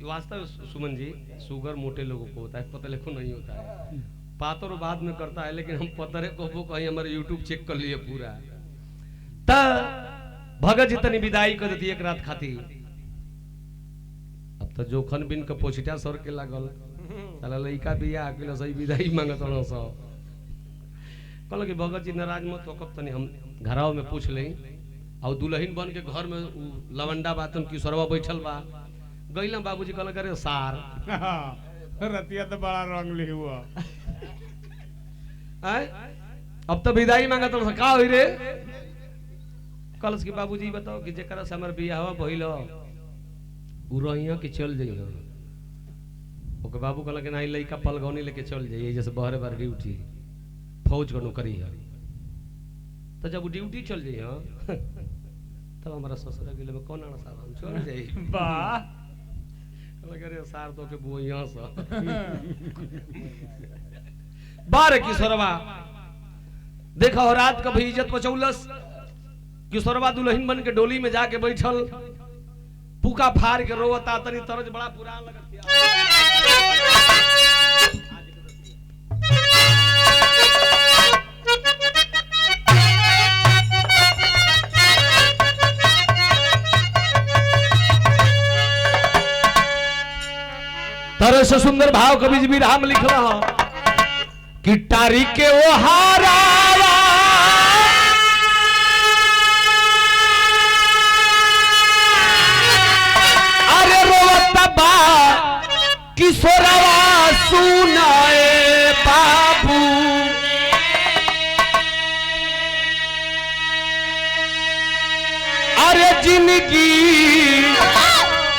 वास्तव सुमन जी शुगर मोटे लोगों को होता है, पतले को नहीं होता है। पातर बाद में करता है, लेकिन हम पतरे को कहीं हमारे YouTube चेक कर लिए पूरा। भगत जी तनी विदाई कर देती एक रात खाती। अब तो जोखन बिन के पोछिटा सर के लागल साला लइका बिया अकेले सही विदाई मांगत न सब कहल कि भगत जी नाराज मत हो कब तनी हम घराव में पूछ ले। और दुल्हन बन के घर में लवंडा बातन की सरवा बैठल बा गईला बाबूजी कहल करे सार रतिया तो बड़ा रंग ली हुआ अब तो विदाई मांगत तो का होई रे कलस के बाबूजी बताओ कि जेकरा से हमर बियाह भइल उ रहिया के चल जइयो। ओके बाबू कहल कि नहीं लइका पलगौनी लेके चल जाइए जैसे बहरे बार ड्यूटी फौज को नौकरी है। तो जब ड्यूटी चल जाइयो तब हमारा ससुरा के में कौन आना साहब चल जाई वाह लगे सार तो के बुइया सा बार किशोरवा देखा हो रात का भी इज्जत बचौलस। किशोरवा दुल्हन बन के डोली में जाके बैठल पुका फाड़ के रोवता तनी तरज बड़ा पुरान लगत तरह से सुंदर भाव कवि जी विरहा में लिख रहा कि टारी के ओ हारा अरे रोता बा किशोरवा सुनाए बाबू अरे जिंदगी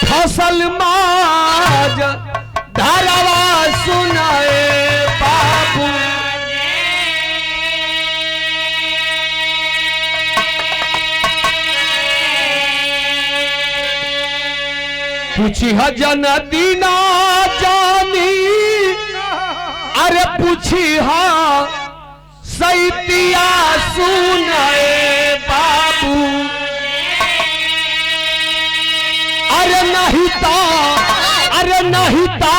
फसल माज धारावा सुनाए बाबू पूछी हजन दीना जानी अरे पूछी हा सैतिया सुनाए बाबू अरे नहीं ता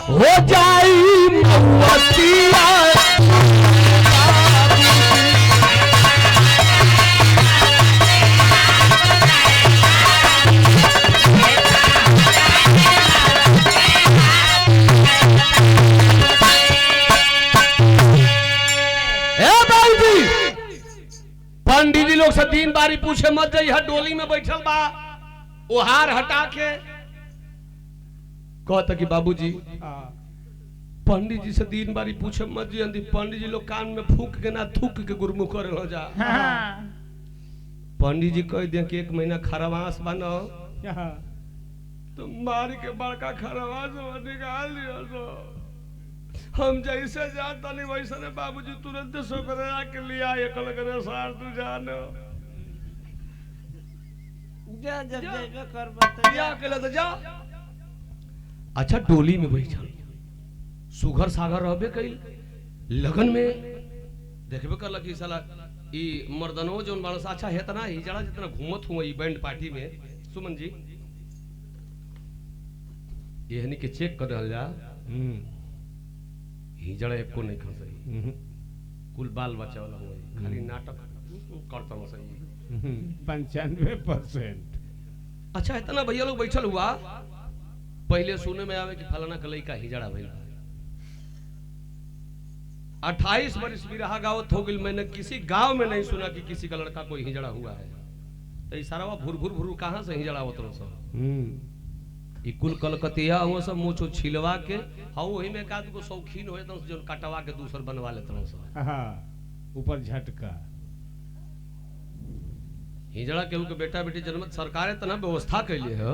हो जाई महुअतिया पंडित जी लोग से 3 बारी पूछे मत जाइए डोली में बैठल बा ओहार हटा के कहता कि बाबूजी पंडित जी से 3 बारी पूछे मत जी पंडित जी लोग कान में फूक के ना थूक के गुरमुख करे हो जा। पंडित जी कह दिया कि 1 महीना खरवास बनो यहाँ तो मार के बड़का खरवास निकाल दिया तो हम जैसे जाता नहीं वैसे ने बाबूजी तुरंत सोकरा के लिया एकल करे सार तू जानो जा जब जब कर बता या के तो जा। अच्छा डोली में बैठल सुघर सागर रहबे कई लगन में देखबे कर लगी साला ई मर्दनो जोन बाल अच्छा हेतना ही जड़ा जितना घूमत हुआ ई बैंड पार्टी में सुमन जी यहनी के चेक कर रहल जा ही जड़ा एको नहीं खा सही कुल बाल बच्चा वाला हुआ खाली नाटक करता हूं सही 95%। अच्छा इतना भैया लोग बैठल हुआ पहले सुने में आवे कि फलाना का लड़का हिजड़ा भइल 28 वर्ष बिरहा गावत हो गई मैंने किसी गांव में नहीं सुना कि किसी का लड़का कोई हिजड़ा हुआ है। तो इशारा भुर भुर भुर कहां से हिजड़ा होत रहो सब ई कुल कलकतिया हुआ सब मुछो छिलवा के हां वही में एकाद को शौकीन होए तो जो कटवा के दूसर बनवा लेत रहो सब हाँ ऊपर झटका हिजड़ा केहू के बेटा बेटी जन्मत सरकारे तना व्यवस्था कैले है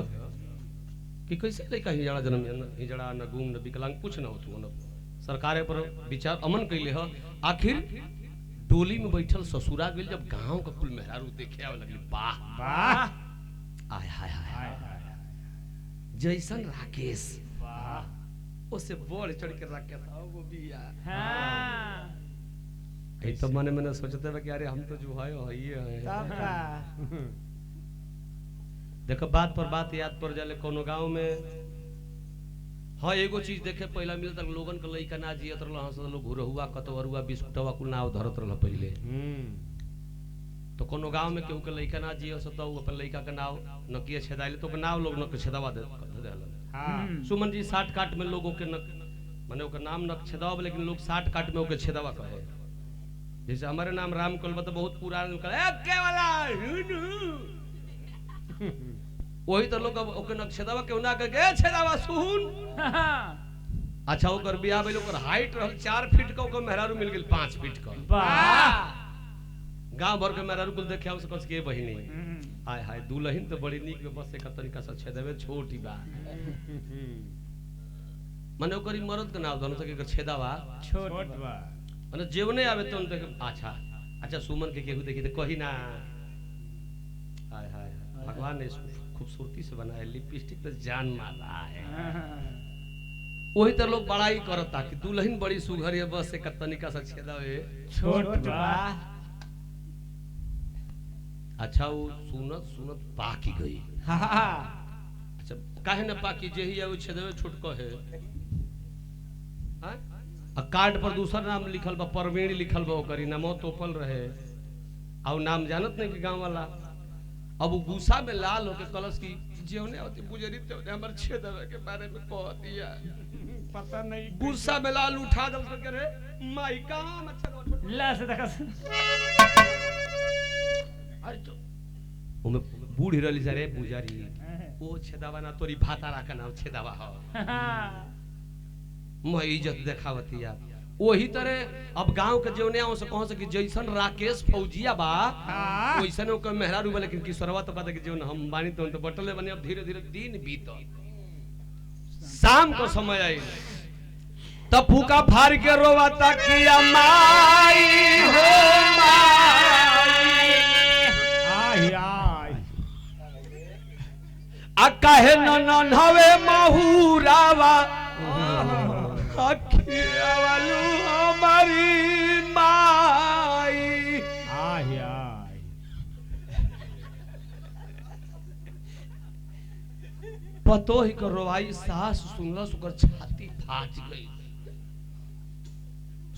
कि कैसे लड़का हिजड़ा जन्म हिजड़ा न गुम न विकलांग कुछ न होतु न सरकारे पर विचार अमन कैले है। आखिर डोली में बैठल ससुरा गेल जब गांव का कुल मेहरारू देखे आवे लगली वाह वाह आय हाय हाय जैसन राकेश वाह ओसे बढ़ चढ़ के राकेश आओ वो बिया हां ए तो मने मने सोचते बा कि अरे हम तो जो है ये है तब का देखो बात पर बात याद पड़ जाले कोनो गांव में हाँ एगो चीज देखे पहला मिल तक लोगन के लइका ना जियत रहल हंस लोग घुरहुआ कतवरुआ बिस्कुटवा कुल नाव धरत रहल पहिले तो कोनो गांव में केहू के लइका ना जियो सो तो अपन लइका के नाव नकिए छेदाइले तो के नाव लोग न छेदावा दे देहल हाँ सुमन जी 60 काट में लोगों के न माने ओकर नाम न छेदावा लेकिन लोग 60 काट में ओके छेदावा कहे। जैसे हमारे नाम राम कलबा तो बहुत पुराना कहे ए के वाला वही तो लोग ओके न छेदावा के ना के छेदावा सुन अच्छा ओकर बियाह भेल ओकर हाइट रहल 4 फीट का ओकर मेहरारू मिल गेल 5 फीट का वाह गांव भर के मेहरारू कुल देखे उस कस के बहिनी हाय हाय दुल्हन तो बड़ी नीक बस एक तरीका से छेदवे छोटी बा माने ओकरी मर्द के नाम धन सके के छेदावा छोट बा माने जेवने आवे तो उनके अच्छा अच्छा सुमन के केहू देखी तो कही ना हाय हाय भगवान ने खूबसूरती से बनाया लिपस्टिक तो जान मारा है वही तो लोग बड़ाई करता कि दुल्हन बड़ी सुघर है बस एक तरीका से छेदावे छोट बा अच्छा वो सुनत सुनत पाकी गई अच्छा काहे न पाकी जे ही है वो छेदवे छुटको है आ कार्ड पर दूसरा नाम लिखल बा परवीन लिखल बा ओकरी नामो तोपल रहे और नाम जानत नहीं कि गांव वाला अब वो गुस्सा में लाल होके कलश की जेवने होती बुजरी ते हमर छेदवे के बारे में कह दिया पता नहीं गुस्सा में लाल उठा दल के रे माई कहां मच्छर ला से देखा अरे तो ओमे बूढ़ी रहली सरे पुजारी ओ छेदावा ना तोरी भाता राखा ना छेदावा हो मैं इज्जत देखावती यार वही तरह अब गांव के जेवने से कह सकी जैसन राकेश फौजिया बा वैसन ओकर मेहरारू बा लेकिन किशोरवा तो कहता कि जेवन हम बानी तो बटले बने अब धीरे धीरे दिन बीत शाम को समय आई तब फूका फाड़ के रोवाता किया माई हो माई आ काहे न हवे महुरावा अखिया वालू हमारी माई पतो ही कर रोवाई सास सुनलस ओकर छाती फाट गई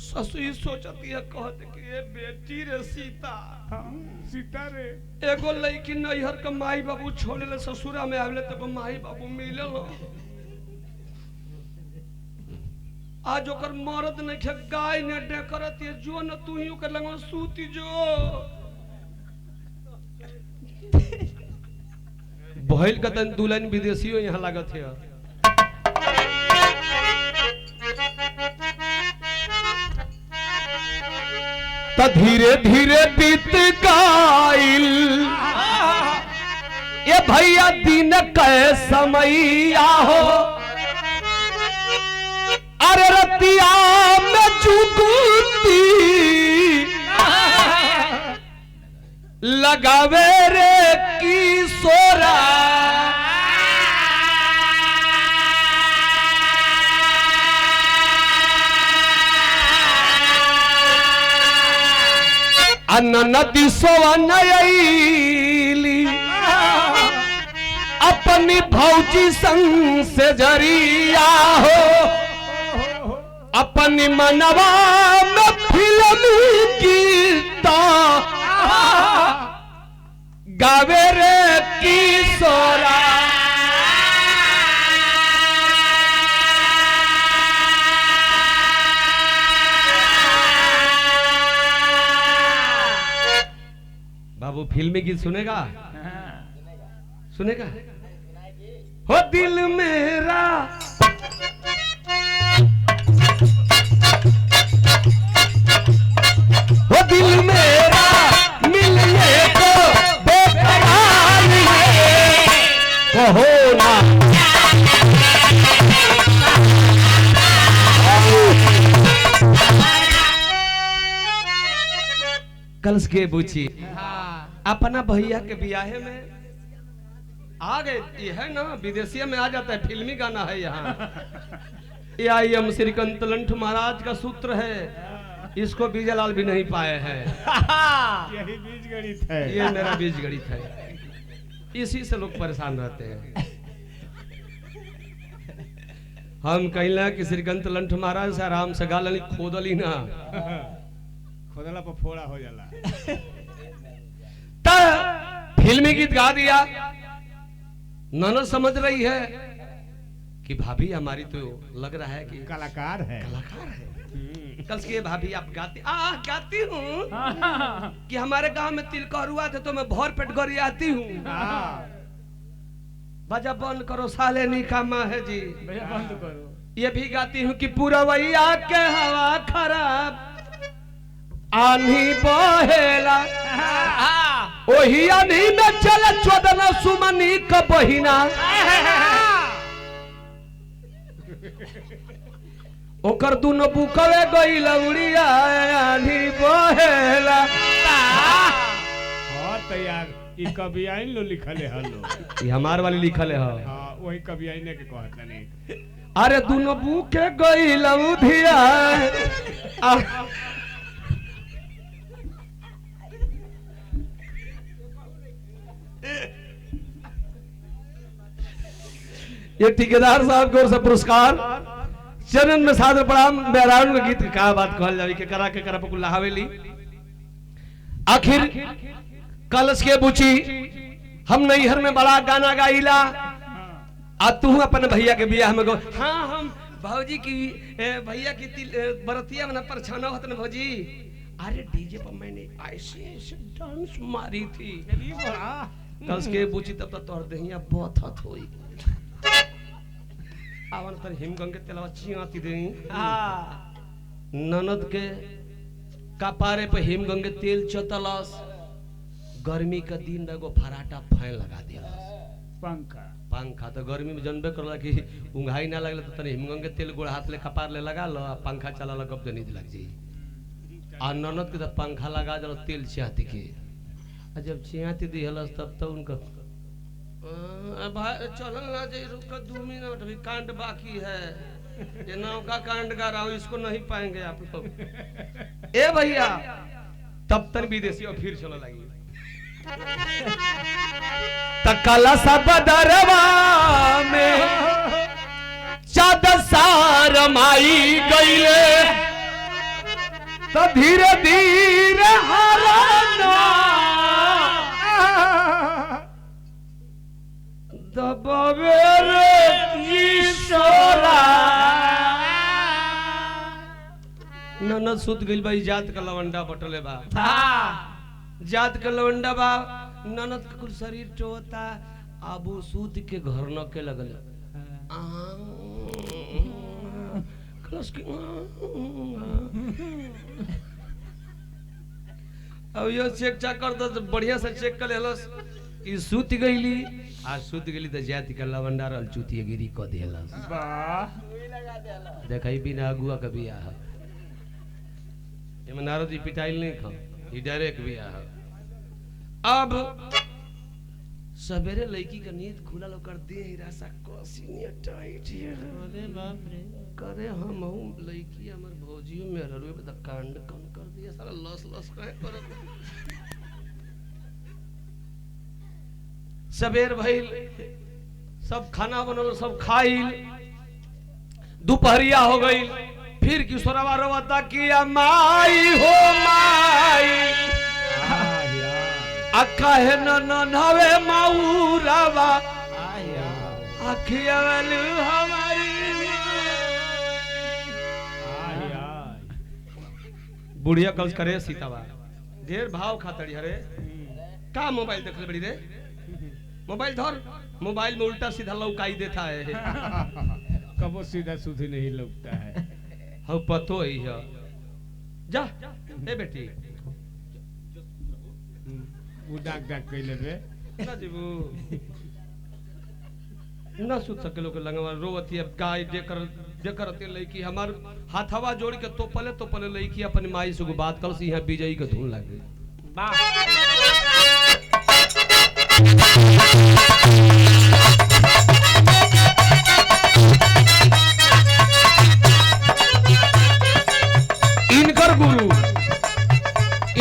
ससुई सोचती है कहते कि ये बेटी रे सीता सीता रे एगो लड़की नैहर के माई बाबू छोड़े ले ससुरा में आवेले तो माई बाबू मिले लो आज ओकर मरद ने खे गाय ने डे करत है जो न तू ही ओकर लंग सूती जो भइल का तन दुल्हन विदेशियो यहाँ लागत है तो धीरे धीरे बीत गाइल ये भैया दिन कै समैया हो अरे रतिया में जुगुती लगावे रे किशोरा नदी सोवनयली अपनी भौजी संग से जरिया हो अपनी मनवा में फिल्म गीता गावे रे किशोरा बाबू फिल्मी गीत सुनेगा सुनेगा हो दिल मेरा हो दिल मेरा मिलने को बेकरार है कहो ना कल के पूछी अपना भैया के ब्याहे में आ गए ये है ना विदेशिया में आ जाता है फिल्मी गाना है यहाँ ये एम श्रीकांत लंठ महाराज का सूत्र है इसको बीजालाल भी नहीं पाए हैं यही बीज गणित है ये मेरा बीज गणित है इसी से लोग परेशान रहते हैं हम कहला कि श्रीकांत लंठ महाराज से आराम से गाली खोदली ना खोदला पर फोड़ा हो जाला फिल्मी गीत गा दिया ननद समझ रही है कि भाभी हमारी तो लग रहा है कि कलाकार है कल की भाभी आप गाती हूँ कि हमारे गांव में तिलकर हुआ थे तो मैं भर पेट गरियाती हूँ बजा बंद करो साले निकामा है जी बंद करो ये भी गाती हूँ कि पुरवैया के हवा खराब आनी बहेला ओही आनी में चले चोदना सुमनी का बहिना ओकर दुनो बुकवे गई लौड़िया आनी बहेला हाँ तैयार ये कभी आइन लो लिखल है हलो ये हमार वाली लिखल है हाँ वही कभी आइने के कहत नहीं अरे दुनो बुके गई लौधिया ये ठेकेदार साहब की ओर से पुरस्कार चरण में सादर प्रणाम बैरान के गीत का बात कहल जावी के करा पकुल्ला हवेली आखिर कलश के बुची हम नैहर में बड़ा गाना गाइला आ तू अपन भैया के बियाह में गो हाँ हम भौजी की भैया की बरतिया में पर छाना होता ना भौजी अरे डीजे पर मैंने ऐसे ऐसे डांस मारी थी कलश के बुची तब तक तोर दहिया बहुत हथ होई आवन तर हिमगंग के तेलवा चियाती देई ननद के कपारे पे हिमगंग के तेल चतलस गर्मी का दिन एगो फराटा फैन लगा दिया पंखा तो गर्मी में जनबे करला कि उंघाई ना लगले तो तने हिमगंग के तेल गोड़ हाथ ले कपार ले लगा लो पंखा चला लो कब नींद लग जाई आ ननद के तो पंखा लगा दलो तेल चियाती के जब चियाती दिहलस तब तो उनका चलन ना जाए रुक 2 मिनट भी कांड बाकी है ये नाव का कांड गा रहा हूँ इसको नहीं पाएंगे आप लोग ए भैया तब तक विदेशी और फिर चलो लगी तकला सब दरवा में चाद सार माई गईले तो धीरे धीरे हराना ननद सुत गइल बा जात का लवंडा बटले बा जात का लवंडा बा ननद का कुल शरीर टोता आबू सूत के घर न के लगल अब यो चेक चाक कर दो तो बढ़िया से चेक कर लेलस ई सूत गईली आ सूत गईली तो जाति के लवंडा रल चूतिए गिरी क देलस वाह देखई बिना अगुआ के बियाह एमे नारद जी पिटाइल नहीं खा ई डायरेक्ट बियाह अब सवेरे लड़की का नींद खुला लो कर दे हिरासा कोसिनिया टाइट है अरे बाप रे करे हम हूं लड़की हमर भौजियो में ररुए पे कांड कम कर दिया सारा लस लस काहे करत सवेर भइल सब खाना बनल सब खाइल दोपहरिया हो गई फिर किशोरवा रोवता कि माई हो माई अक्का है न नवे माऊरावा अखिया वालू हमारी बुढ़िया कल करे सीतावा ढेर भाव खातड़ी हरे का मोबाइल देख ले बड़ी रे मोबाइल धर मोबाइल में उल्टा सीधा लौकाई देता है कबो सीधा सुधी नहीं लगता है हो पतो ही है जा ए बेटी वो डाक डाक कह लेबे ना जीबू ना सुत सके लोग लंगवा रोवती है गाय देकर ते लईकी हमार हाथवा जोड़ के तो पले लईकी अपनी माई से बात कर सी यहां विजयी के धुन लागे वाह इनकर गुरु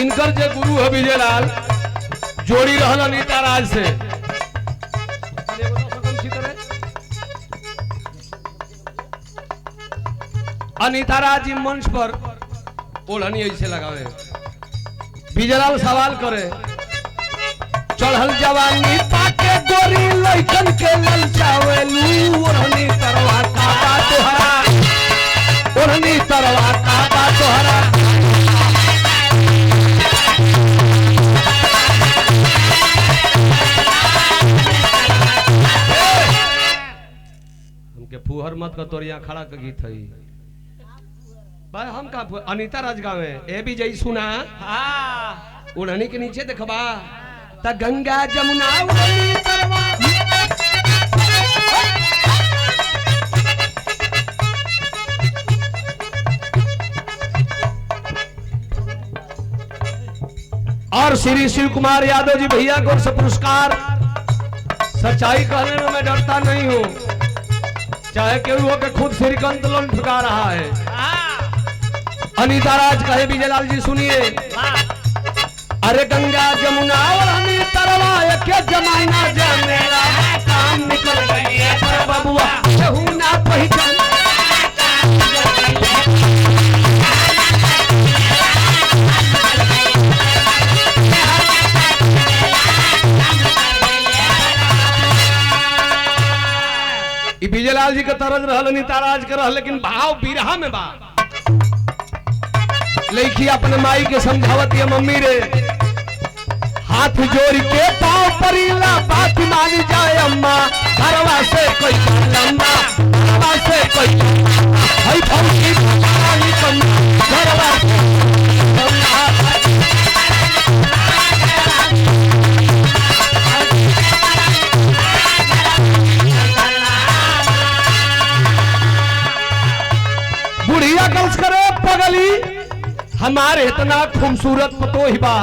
इनकर जे गुरु है विजयलाल जोड़ी रहल अनीता राज से अनीता राज जी मंच पर ओढ़नी ऐसे लगावे विजयलाल सवाल करे चढ़ल जवानी पाके गोरी लइकन के ललचावेलू ओढ़नी तरवा काबा तोहरा ओढ़नी तरवा काबा तोहरा हमके फुहर मत का तोर यहाँ खड़ा का गीत है भाई हम का अनीता राज गावे ए भी जई सुना हाँ ओढ़नी के नीचे देखबा त गंगा जमुना ओढ़नी तरवा और श्री शिव कुमार यादव जी भैया को से पुरस्कार सच्चाई कहने में मैं डरता नहीं हूं चाहे केहू हो के खुद श्रीकांत लोन ठुका रहा है अनीता राज कहे विजयलाल जी सुनिए अरे गंगा जमुना और हमी तरवा के जमाना जमेला काम निकल गई है पर बबुआ केहू ना पहचान विजयलाल जी के तरज रहल अनीता राज के रहल लेकिन भाव बिरहा में बा लड़की अपने माई के समझावत है मम्मी रे हाथ जोड़ के पाँव परीला बात मानी जाए अम्मा घरवा से कोई लंबा घरवा से कोई हई फौजी पानी कम घरवा से बुढ़िया कल्स करे पगली हमारे इतना खूबसूरत पतो ही बा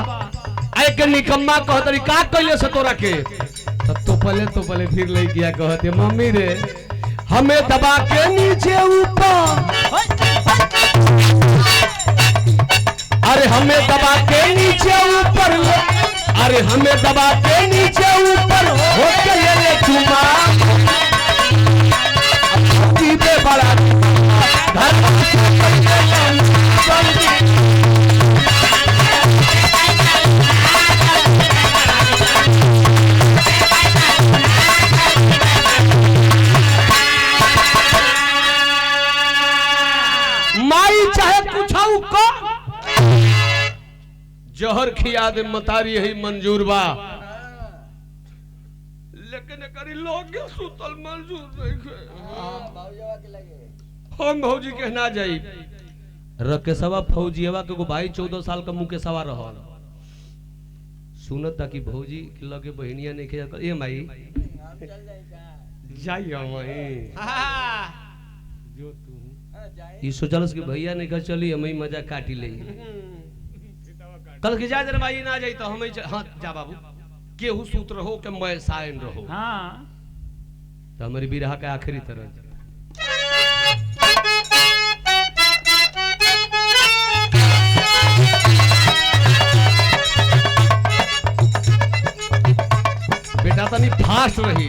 एक निकम्मा कहतरी का कइले से तोरा के तो पहले फिर ले गया कहते मम्मी रे हमें दबा के नीचे ऊपर अरे हमें दबा के नीचे ऊपर अरे हमें दबा के नीचे ऊपर होके ले चुमा पे बड़ा घर माई चाहे कुछ को जहर खिया दे मतारी यही मंजूर बा लेकिन करी लोग सुतल मंजूर नहीं हम भौजी कहना जाई रकेशवा फौजीवा के भाई 14 साल का मुकेशवा रहल सुनत था कि भौजी के लगे बहनिया नहीं खेल ए माई जाइए वहीं जो तू ई सोचलस कि भैया नहीं कर चली हम मजा काटी ले कल के जा जरा भाई ना जाई तो हम हाँ जा बाबू केहू सूत रहो के मैं साइन रहो हाँ तो हमारी बिरहा का आखिरी तरह बेटा तनी फास्ट रही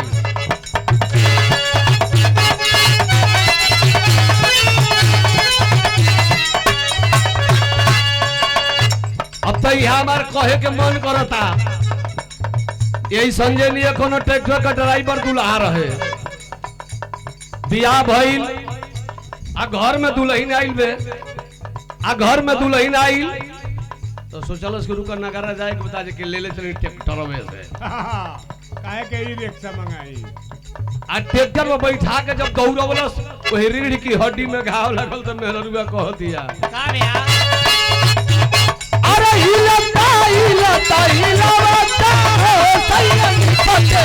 अब तो यहाँ हमार कहे के मन करता यही संजय लिए कोनो ट्रैक्टर का ड्राइवर दुल्हा रहे बियाह भइल आ घर में दुल्हन आइल बे आ घर में दुल्हन आइल तो सोचलस कि रुका नगारा जाए के बता के ले चली ट्रैक्टर में से काहे के ई रिक्शा मंगाई आ ट्रैक्टर में बैठा के जब दौड़वलस वही रीढ़ की हड्डी में घाव लगल तो मेहरुआ कह दिया का रे अरे हिलता हिलता हिलता हो सैयद फटे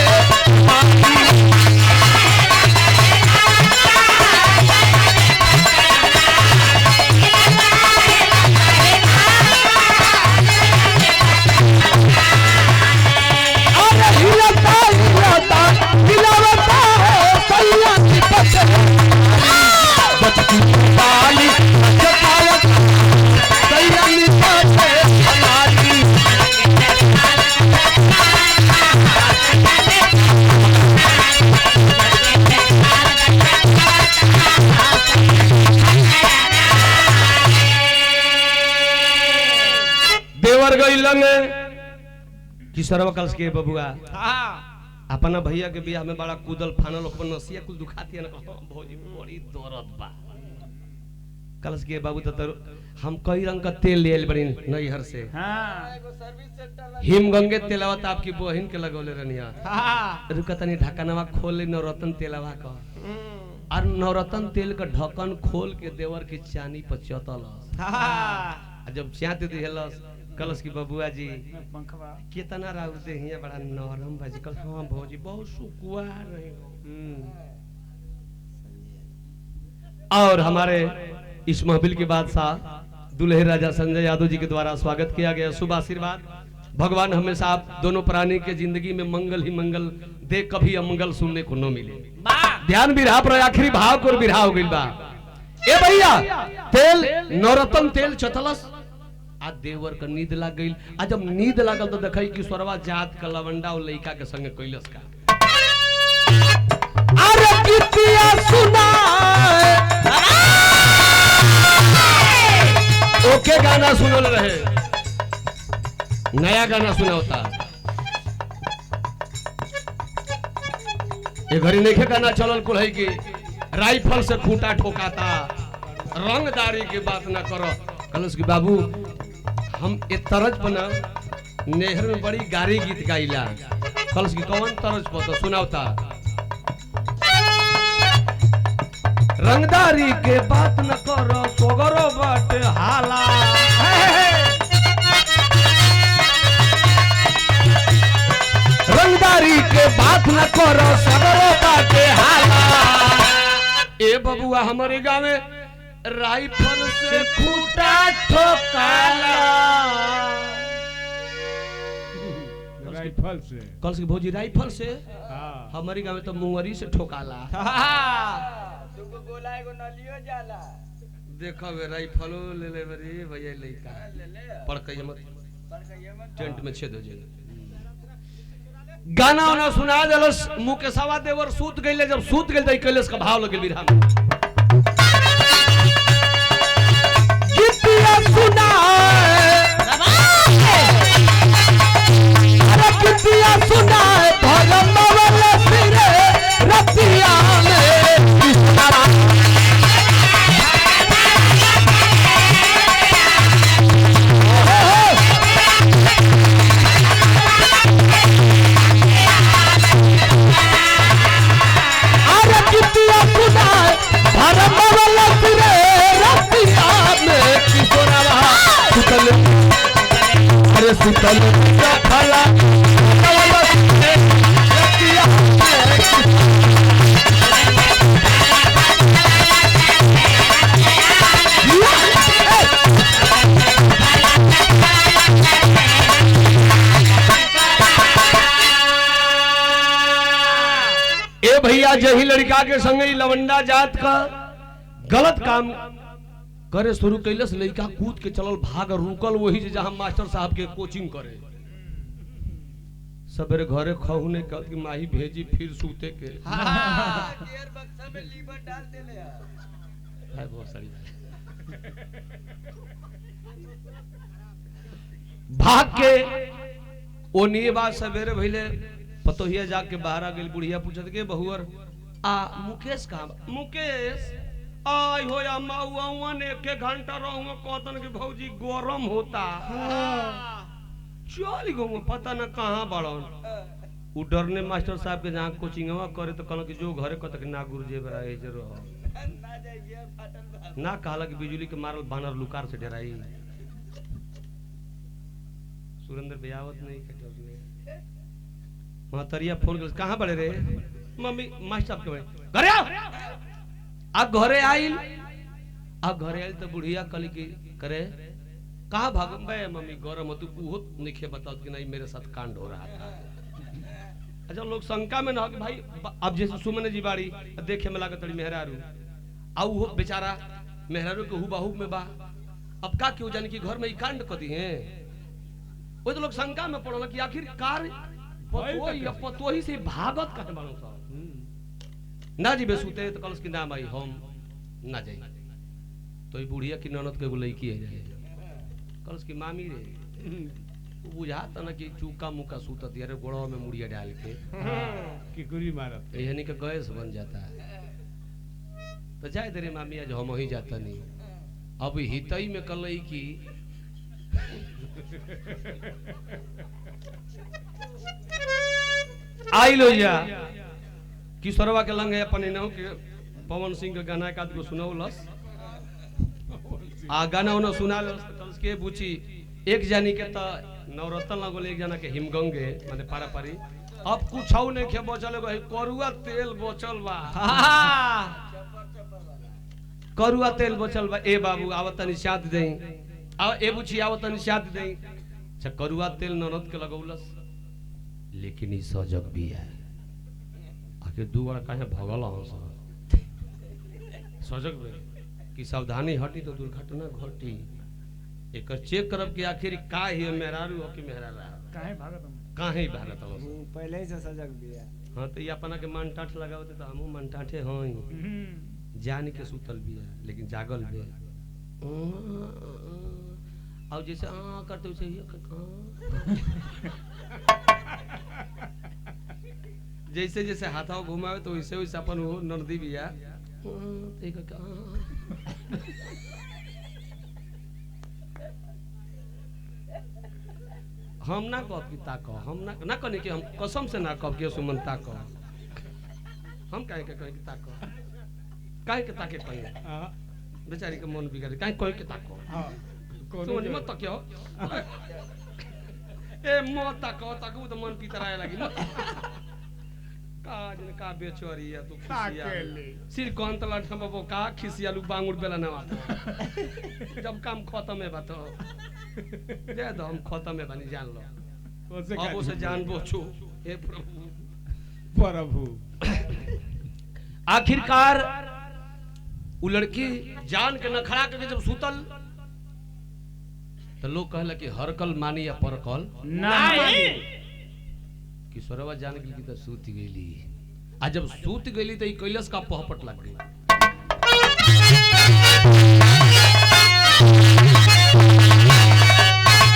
किशोरवा कलश के बबुआ अपना भैया के बियाह में बड़ा कूदल फानल अपन नसिया कुल दुखाती है ना भौजी बड़ी दर्द बा कलश के बाबू तो हम कई रंग का तेल ले आइल बड़ी नैहर से हिमगंगे तेलवा तो आपकी बहन के लगौले रनिया रुका तनी ढक्कनवा खोल ले नवरत्न तेलवा का और नवरत्न तेल का ढक्कन खोल के देवर की चानी पर चतल जब चाहते दिहलस कलश की बबुआ जी कितना राउते हिया बड़ा नरम बाजी कल हां भौजी बहुत सुकुआ रहे और हमारे इस महफिल के बादशाह दुल्हे राजा संजय यादव जी के द्वारा स्वागत किया गया शुभ आशीर्वाद भगवान हमेशा आप दोनों प्राणी के जिंदगी में मंगल ही मंगल दे कभी अमंगल सुनने को न मिले ध्यान बिरहा पर आखिरी भाव को बिरहा हो गइल बा ए भैया तेल नवरत्न तेल चतलस आ देवर का नींद लाग गई आ जब नींद लागल तो देखई कि स्वरवा जात का लवंडा और लइका के संगे कैलस का अरे कितिया सुना ओके गाना सुनल रहे नया गाना सुना होता ये घड़ी नहीं गाना चलल कुल है कि राइफल से खूंटा ठोकाता रंगदारी की बात ना करो कलश की बाबू हम एक तरज बना नेहर में बड़ी गारी गीत गाइला कलश की कौन तरज पर तो सुनावता रंगदारी के बात न करो सोगरो बाटे हाला रंगदारी के बात न करो सोगरो बाटे हाला ए बबुआ हमारे गाँव में राइफल से खूंटा ठोकाला राइफल से कल की भौजी राइफल से हां हमारी गांव में तो मुंगरी से ठोकाला तुमको गोला एगो नलियो जाला देखो वे राइफलो ले ले रे भैया लइका पड़ के मत टेंट में छेद हो जाएगा गाना वाना सुना देलस मुकेशवा देवर सूत गइले जब सूत गइल त कैलेश का भाव लगल बिरहा में सुना अरे कितिया सुना भगम वाला सिरे रतिया अरे कितिया सुना भगम वाला सिरे रतिया में किशोरवा सुतल अरे सुतल खला भैया जही लड़का के संग ही लवंडा जात का गलत काम करे शुरू कैलस, लड़का कूद के चलल, भाग रुकल वही जहां मास्टर साहब के कोचिंग करे। सबेरे घरे खहू ने कह कि माही भेजी फिर सूते के। गियर बक्सा में लीवर डाल देले है बहुत सारी भाग के ओनिए बात सवेरे भइले पतोहिया जाके बाहर आ गई। बुढ़िया पूछत के बहुअर आ मुकेश कहां? मुकेश आई हो या माउआ ने 1 घंटा रहूंगा कहतन के भौजी गरम होता। चल गो पता न कहां बड़न। उ डरने मास्टर साहब के जहां कोचिंगवा करे तो कहल कि जो घरे कत के ना गुरुजी बरा ए जे रह ना जाई गियर फाटल ना कहला कि बिजली के मारल बानर लुकार से डराई। सुरेंद्र बेयावत नहीं कटोरने महतरिया फोन कर कहां बड़े रे? मम्मी मास्टर साहब के घरे आ घरे आइल। अब घरे आइल तो बुढ़िया कली की करे कहा भागम बे मम्मी गौरव मत बहुत निखे बताओ कि नहीं मेरे साथ कांड हो रहा था। अच्छा लोग शंका में ना हो कि भाई अब जैसे सुमन जी बाड़ी देखे में लागत तड़ी मेहरारू आउ हो बेचारा मेहरारू के हुबाहू में बा। अब का क्यों जाने कि घर में ही कांड कर दी हैं। वो तो लोग शंका में पड़ल कि आखिर कार पतोही से भागत कहे बाड़ो साहब ना जी बेसुते तो कलस की नाम आई हम ना जाई तो ई बुढ़िया की ननद के लड़की है जाए कलस की मामी रे बुझाता ना कि चूका मुका सूतत यार गोड़वा में मुड़िया डाल के कि गुरी मारत यानी कि गैस बन जाता है। तो जाए तेरे मामी आज हम ही जाता नहीं। अब हितई में कलई की आई लो जा किशोरवा के लंग है अपन इनहु के पवन सिंह के गाना का को सुनौलस आ गाना उन सुना लस कल के बुची एक जानी के त नवरत्न लगल एक जना के हिमगंगे माने पारा पारी। अब कुछ नहीं खे बचल है करुआ तेल बचल बा। करुआ तेल बचल बा ए बाबू आवतनी साथ देई आ ए बुची आवतनी साथ देई। अच्छा करुआ तेल ननद के लगौलस लेकिन ई सजग भी है आखिर दू बार काहे भगल हो सजग बे कि सावधानी हटी तो दुर्घटना घटी। एक चेक करब कि आखिर का ही मेहरारू हो कि मेहरारा काहे भागत हम काहे भागत हो पहले ही से सजग बिया। हां तो ये अपना के मन टाठ लगावते तो हमहु मन टाठे हई जान के सुतल बिया लेकिन जागल बे और जैसे करते उसे जैसे जैसे हाथाव घुमावे तो वैसे वैसे अपन वो नरदी बिया हम ना कह कि ताको हम ना कहने कि हम कसम से ना कह कि सुमन ताको हम काहे के कहे कि ताको काहे के ताके कहे बेचारी के मन बिगड़ काहे कहे के ताको सुमन मत तकियो ए मत ताको तो मन पितराए लगी का बेचोरी है तू खिसिया सिर कौन तला ठमबो का खिसियालू बांगुर बेला ना जब काम खत्म है बात दे दो हम खत्म है बनी जान लो अब उसे जान बोछो हे प्रभु आखिरकार उ लड़की जान के नखरा के जब सुतल तो लोग कहला कि हरकल मानी या परकल नहीं किशोरवा जान गई कि तो सूत गईली आ जब सूत गईली तो कैलाश का पहपट लग गई।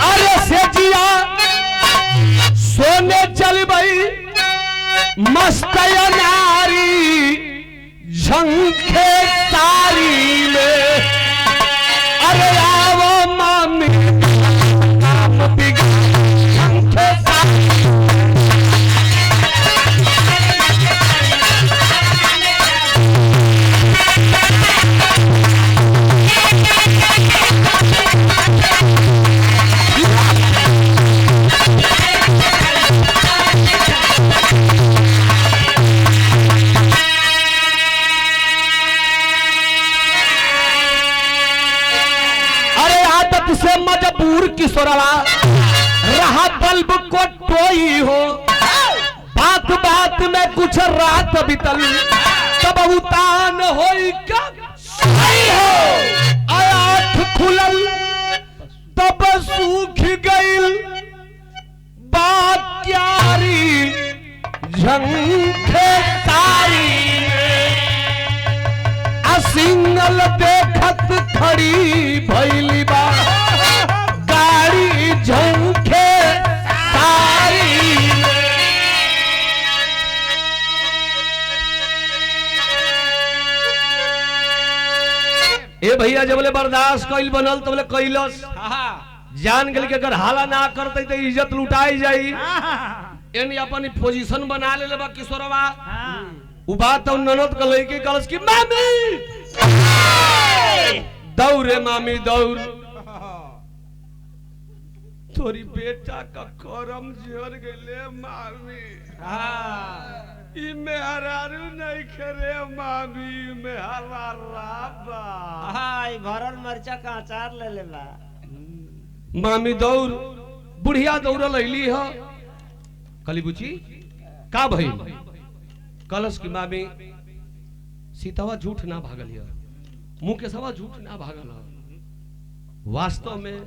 अरे सेजिया सोने चल गई मस्त नारी झंखे तारी में अरे आवो मामी काम बिगड़ झंखे से मजबूर किशोरवा रहा बल्ब को टोई हो बात बात बात में कुछ रात बीतल तब उतान होई का आठ खुलल तब सूख गईल बात क्यारी झंखे तारी सिंगल देखत खड़ी भैली बा गाड़ी झंखे तारी ए भैया जब बोले बर्दाश्त कइल बनल तो बोले कैलस जान गेल के अगर हाला ना करते तो इज्जत लुटाई जाई एनी अपन पोजीशन बना ले बा किशोरवा उ बात ननद के लइके कलस की मामी दौड़े मामी दौड़ तोरी बेटा का करम जोर गेले मामी ई मेहरारू नहीं करे मामी मेहरारा बा हाय भरल मरचा का अचार ले ले बा मामी दौड़ बुढ़िया दौड़ लैली ह कली बुची का भई कलश की मामी सीतावा झूठ ना भागल है मुंह के सवा झूठ ना भागल है वास्तव में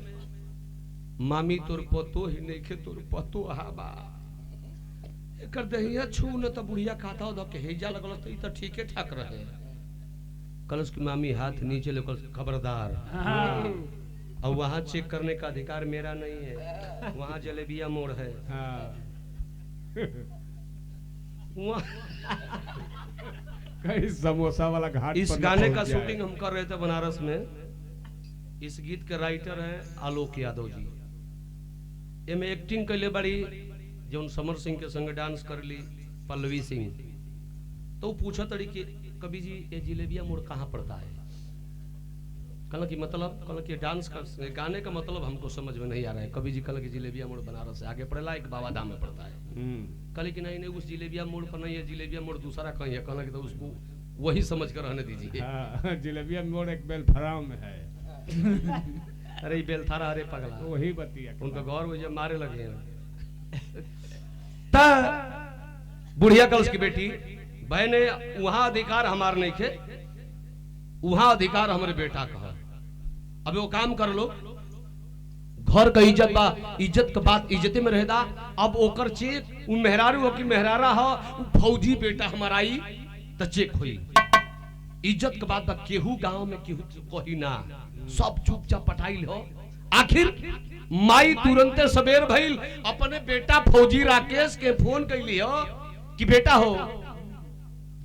मामी तोर पतो ही नहीं खे तोर पतो हाबा एकर दहिया छू न त बुढ़िया खाता द के हेजा लगल त ई त ठीके ठाक रहे कलश की मामी हाथ नीचे ले खबरदार और वहां चेक करने का अधिकार मेरा नहीं है वहां जलेबिया मोड़ है कहीं समोसा वाला घाट इस पर गाने पहुंच का जाए। शूटिंग हम कर रहे थे बनारस में इस गीत के राइटर हैं आलोक यादव जी एमे एक्टिंग कैले बड़ी जो समर सिंह के संग डांस कर ली पल्लवी सिंह तो पूछा तड़ी कि कवि जी ये जिलेबिया मोड़ कहाँ पड़ता है कहला कि मतलब कहला कि डांस का गाने का मतलब हमको समझ में नहीं आ रहा है कवि जी कहला कि जिलेबिया मोड़ बनारस से आगे पड़ेला एक बाबा धाम में पड़ता है कहले कि नहीं उस जिलेबिया मोड़ पर नहीं है जिलेबिया मोड़ दूसरा कहीं है कहला कि तो उसको वही समझ कर रहने दीजिए जिलेबिया मोड़ एक बेलफराव में है अरे बेलथारा अरे पगला वही बतिया उनका गौर वजह मारे लगे हैं बुढ़िया का उसकी बेटी बहने वहां अधिकार हमार नहीं थे वहां अधिकार हमारे बेटा का है अब वो काम कर लो घर का इज्जत बा इज्जत का बात इज्जते में रहता अब ओकर चेक उ मेहरारू हो कि मेहरारा हो फौजी बेटा हमाराई तो चेक हुई इज्जत के बात बा केहू गांव में केहू कही ना सब चुपचाप पटाइल हो आखिर माई तुरंते सबेर भइल अपने बेटा फौजी राकेश के फोन कैली हो कि बेटा हो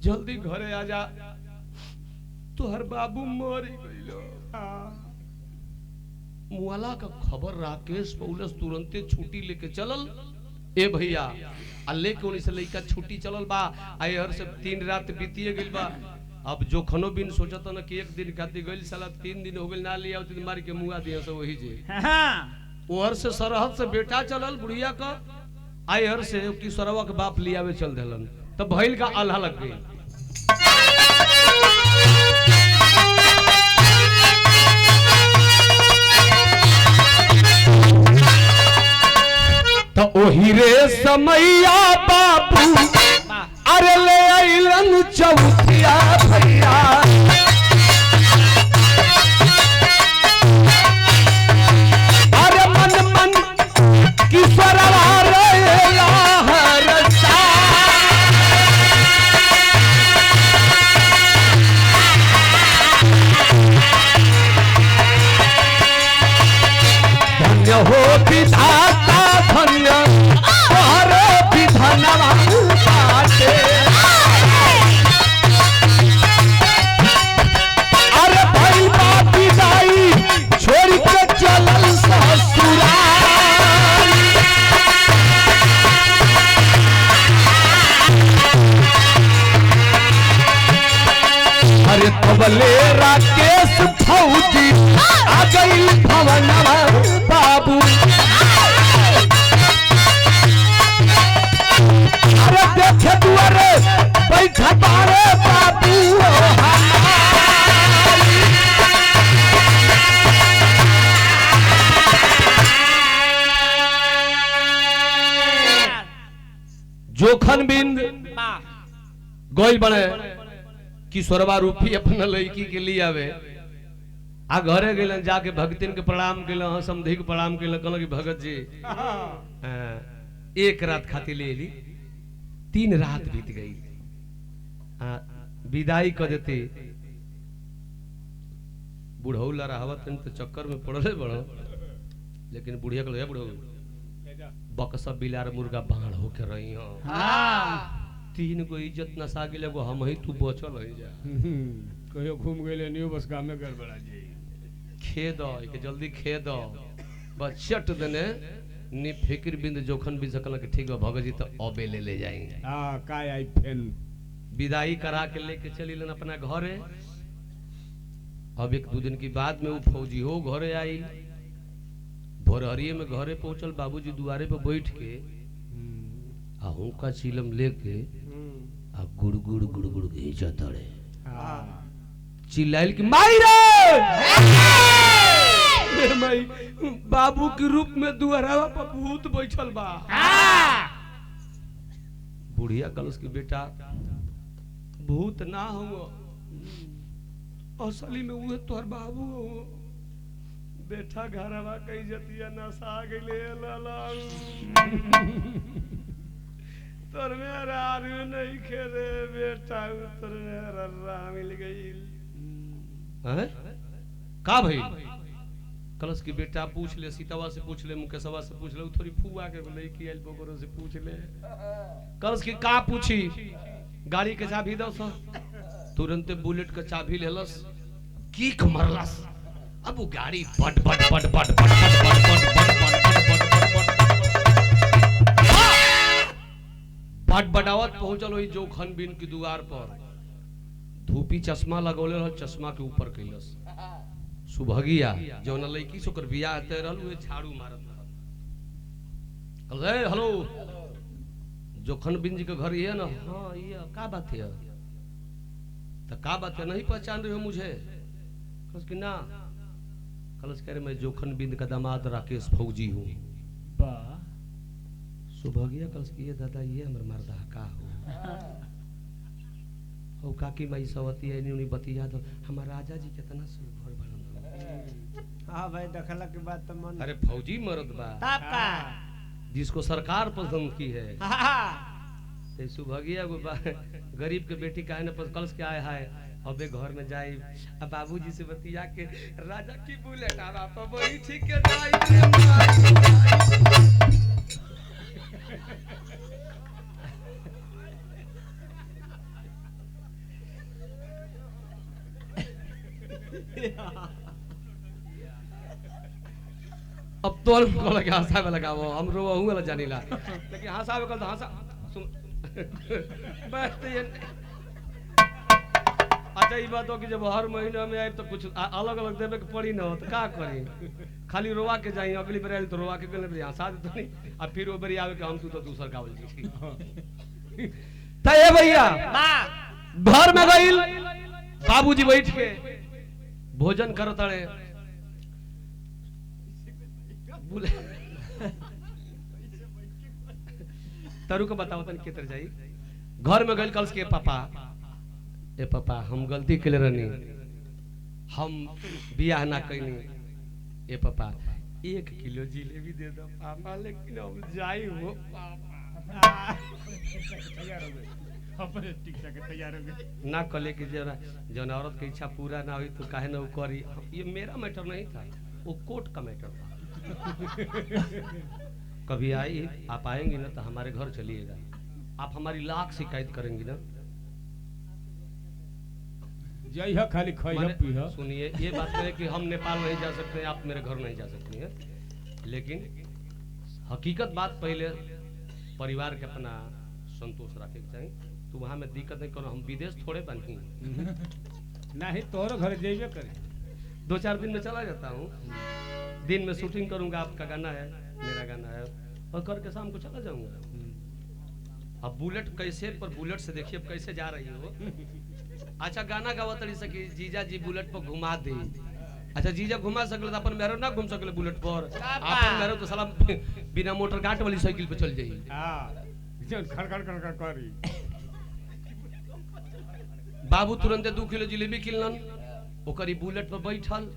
जल्दी घरे आ जा तोहर बाबू मर गइलो मुआला का खबर राकेश पुलिस तुरंते छुट्टी लेके चलल ए भैया आ लेके उन्हीं से लइका छुट्टी चलल बा आयर से 3 रात बीतिए गइल बा अब जो खनो बिन सोचत न कि एक दिन खातिर गइल साला 3 दिन हो गइल ना लिया उतनी मार के मुआ दिया से वही जे ओहर से सरहद से बेटा चलल बुढ़िया का आयर से कि सरवा के बाप लियावे चल देलन तब भइल का आल्हा लग गई तो ओही रे समैया बाबू अरे ले आइलन चौथिया भैया अरे मन मन किशोरवा रे लहर सा धन्य हो विधाता धन्य तोहरे विधनवा बाटे गोइल बने किशोरवा रूपी अपना लड़की के लिए आवे आ घरे गेलन जाके भगतिन के प्रणाम केलन समधी के प्रणाम केलन कहलन कि भगत जी एक रात खातिर ले ली 3 रात बीत गई विदाई कर देती बुढ़ऊ लड़ावत तो चक्कर में पड़ले बड़ो लेकिन बुढ़िया कहल बुढ़ऊ बकसा बिलार मुर्गा बाढ़ होके रही हो 3 गो इज्जत नसा गेले गो हम ही तू बचल रही जा कहियो घूम गेले न्यू बस गांव में गड़बड़ा जी खेद के जल्दी खेद बस चट देने नि फिक्र बिंद जोखन भी सकल के ठीक बा भगत जी तो अबे ले जाएंगे हां काय आई फेन विदाई करा के लेके चली लन अपना घरे अब 1-2 दिन की बाद में वो फौजी हो घरे आई भोरहरिये में घरे पहुंचल बाबूजी दुआरे पे बैठ के आ हुका चिलम लेके आ गुड़ गुड़ घींचत रे चिल्लाइल कि माई रे माई बाबू के रूप में दुआरा पर भूत बैठल बा बुढ़िया कलश की बेटा भूत ना हो असली में वो तोहर बाबू हो बेटा घरवा कई जतिया नसा गेले तोर मेरा आदमी नहीं खेरे बेटा तोर मेरा राह मिल गई हैं का भाई कलश की बेटा पूछ ले सीतावा से पूछ ले मुकेशवा से पूछ ले थोड़ी फुआ के लड़की आइल बोकरो से पूछ ले कलश की का पूछी गाड़ी के चाबी दो सो तुरंत बुलेट का चाबी लेलस किक मरलस अब वो गाड़ी बट बट बट बट बट बट बटावत पहुंचल वही जोखन बिन की दुआर पर धूपी चश्मा लगौले रहल चश्मा के ऊपर कैलस सुभगिया जौन लड़की से ओकर बियाह तय रहल उहे झाड़ू मारत रहल हेलो जोखन बिन जी के घर ये ना हाँ ये का बात है तो का बात है नहीं पहचान रहे हो मुझे कलश कि ना कलश कह रहे मैं जोखन बिंद का दामाद राकेश फौजी हूँ सुभगिया कलश की ये दादा ये हमर मर्दा का हो काकी माई सवती है नहीं बतिया तो हमार राजा जी कितना सुघर बनल हां भाई देखला के बात तो मन अरे फौजी मर्द बा तब का जिसको सरकार पसंद की है ते सुभगिया गो गरीब के बेटी काहे न कलश के आए हाय अबे घर में जाई अब बाबूजी से बतिया के राजा की बुलेट आवा तो वही ठीक के जाई अब तो कहला के हंसावे लगावो हम रोहू वाला जानिला लेकिन हंसावे कहल तो हंसा सुन बस ये अच्छा ये बात हो कि जब हर महीना में आए तो कुछ अलग अलग देवे के पड़ी ना हो तो का करी खाली रोवा के जाई अगली बार आइल तो रोवा के गले हंसा दे तो नहीं अब फिर वो बारी आवे कि हम तू तो दूसर गावल जी त ए भैया घर में गइल बाबूजी बैठ के भोजन करतड़े तरु को बताओ तन केतर जाई घर में गइल कलश के पापा ए पापा हम गलती केले रहनी हम बियाह ना कइनी ए पापा 1 किलो जिलेबी दे दो पापा लेकिन हम जाई हो पापा तैयार हो गए अपने टिक के तैयार हो गए ना कले कि जन औरत की इच्छा पूरा ना हुई तो काहे ना वो करी ये मेरा मैटर नहीं था वो कोर्ट का मैटर था कभी आई आप आएंगी ना तो हमारे घर चलिएगा आप हमारी लाख शिकायत करेंगी ना जय है खाली खइया पीहा सुनिए ये बात है कि हम नेपाल नहीं जा सकते आप मेरे घर नहीं जा सकती हैं लेकिन हकीकत बात पहले परिवार के अपना संतोष रखे के चाहिए तो वहां में दिक्कत नहीं करो हम विदेश थोड़े बनती नहीं तोरो घर जेबे करे 2-4 दिन में चला जाता हूँ दिन में शूटिंग करूंगा आपका गाना है मेरा गाना है और करके शाम को चला जाऊंगा अब बुलेट कैसे पर बुलेट से देखिए अब कैसे जा रही हो अच्छा गाना गावा तड़ी सकी जीजा जी बुलेट पर घुमा दे अच्छा जीजा घुमा सकले तो अपन मेहरो ना घूम सकले बुलेट पर अपन मेहरो तो साला बिना मोटर गाट वाली साइकिल पे चल जाई हां जन खड़ खड़ खड़ करी बाबू तुरंत 2 किलो जिलेबी किनलन ओकर ई बुलेट पर बैठल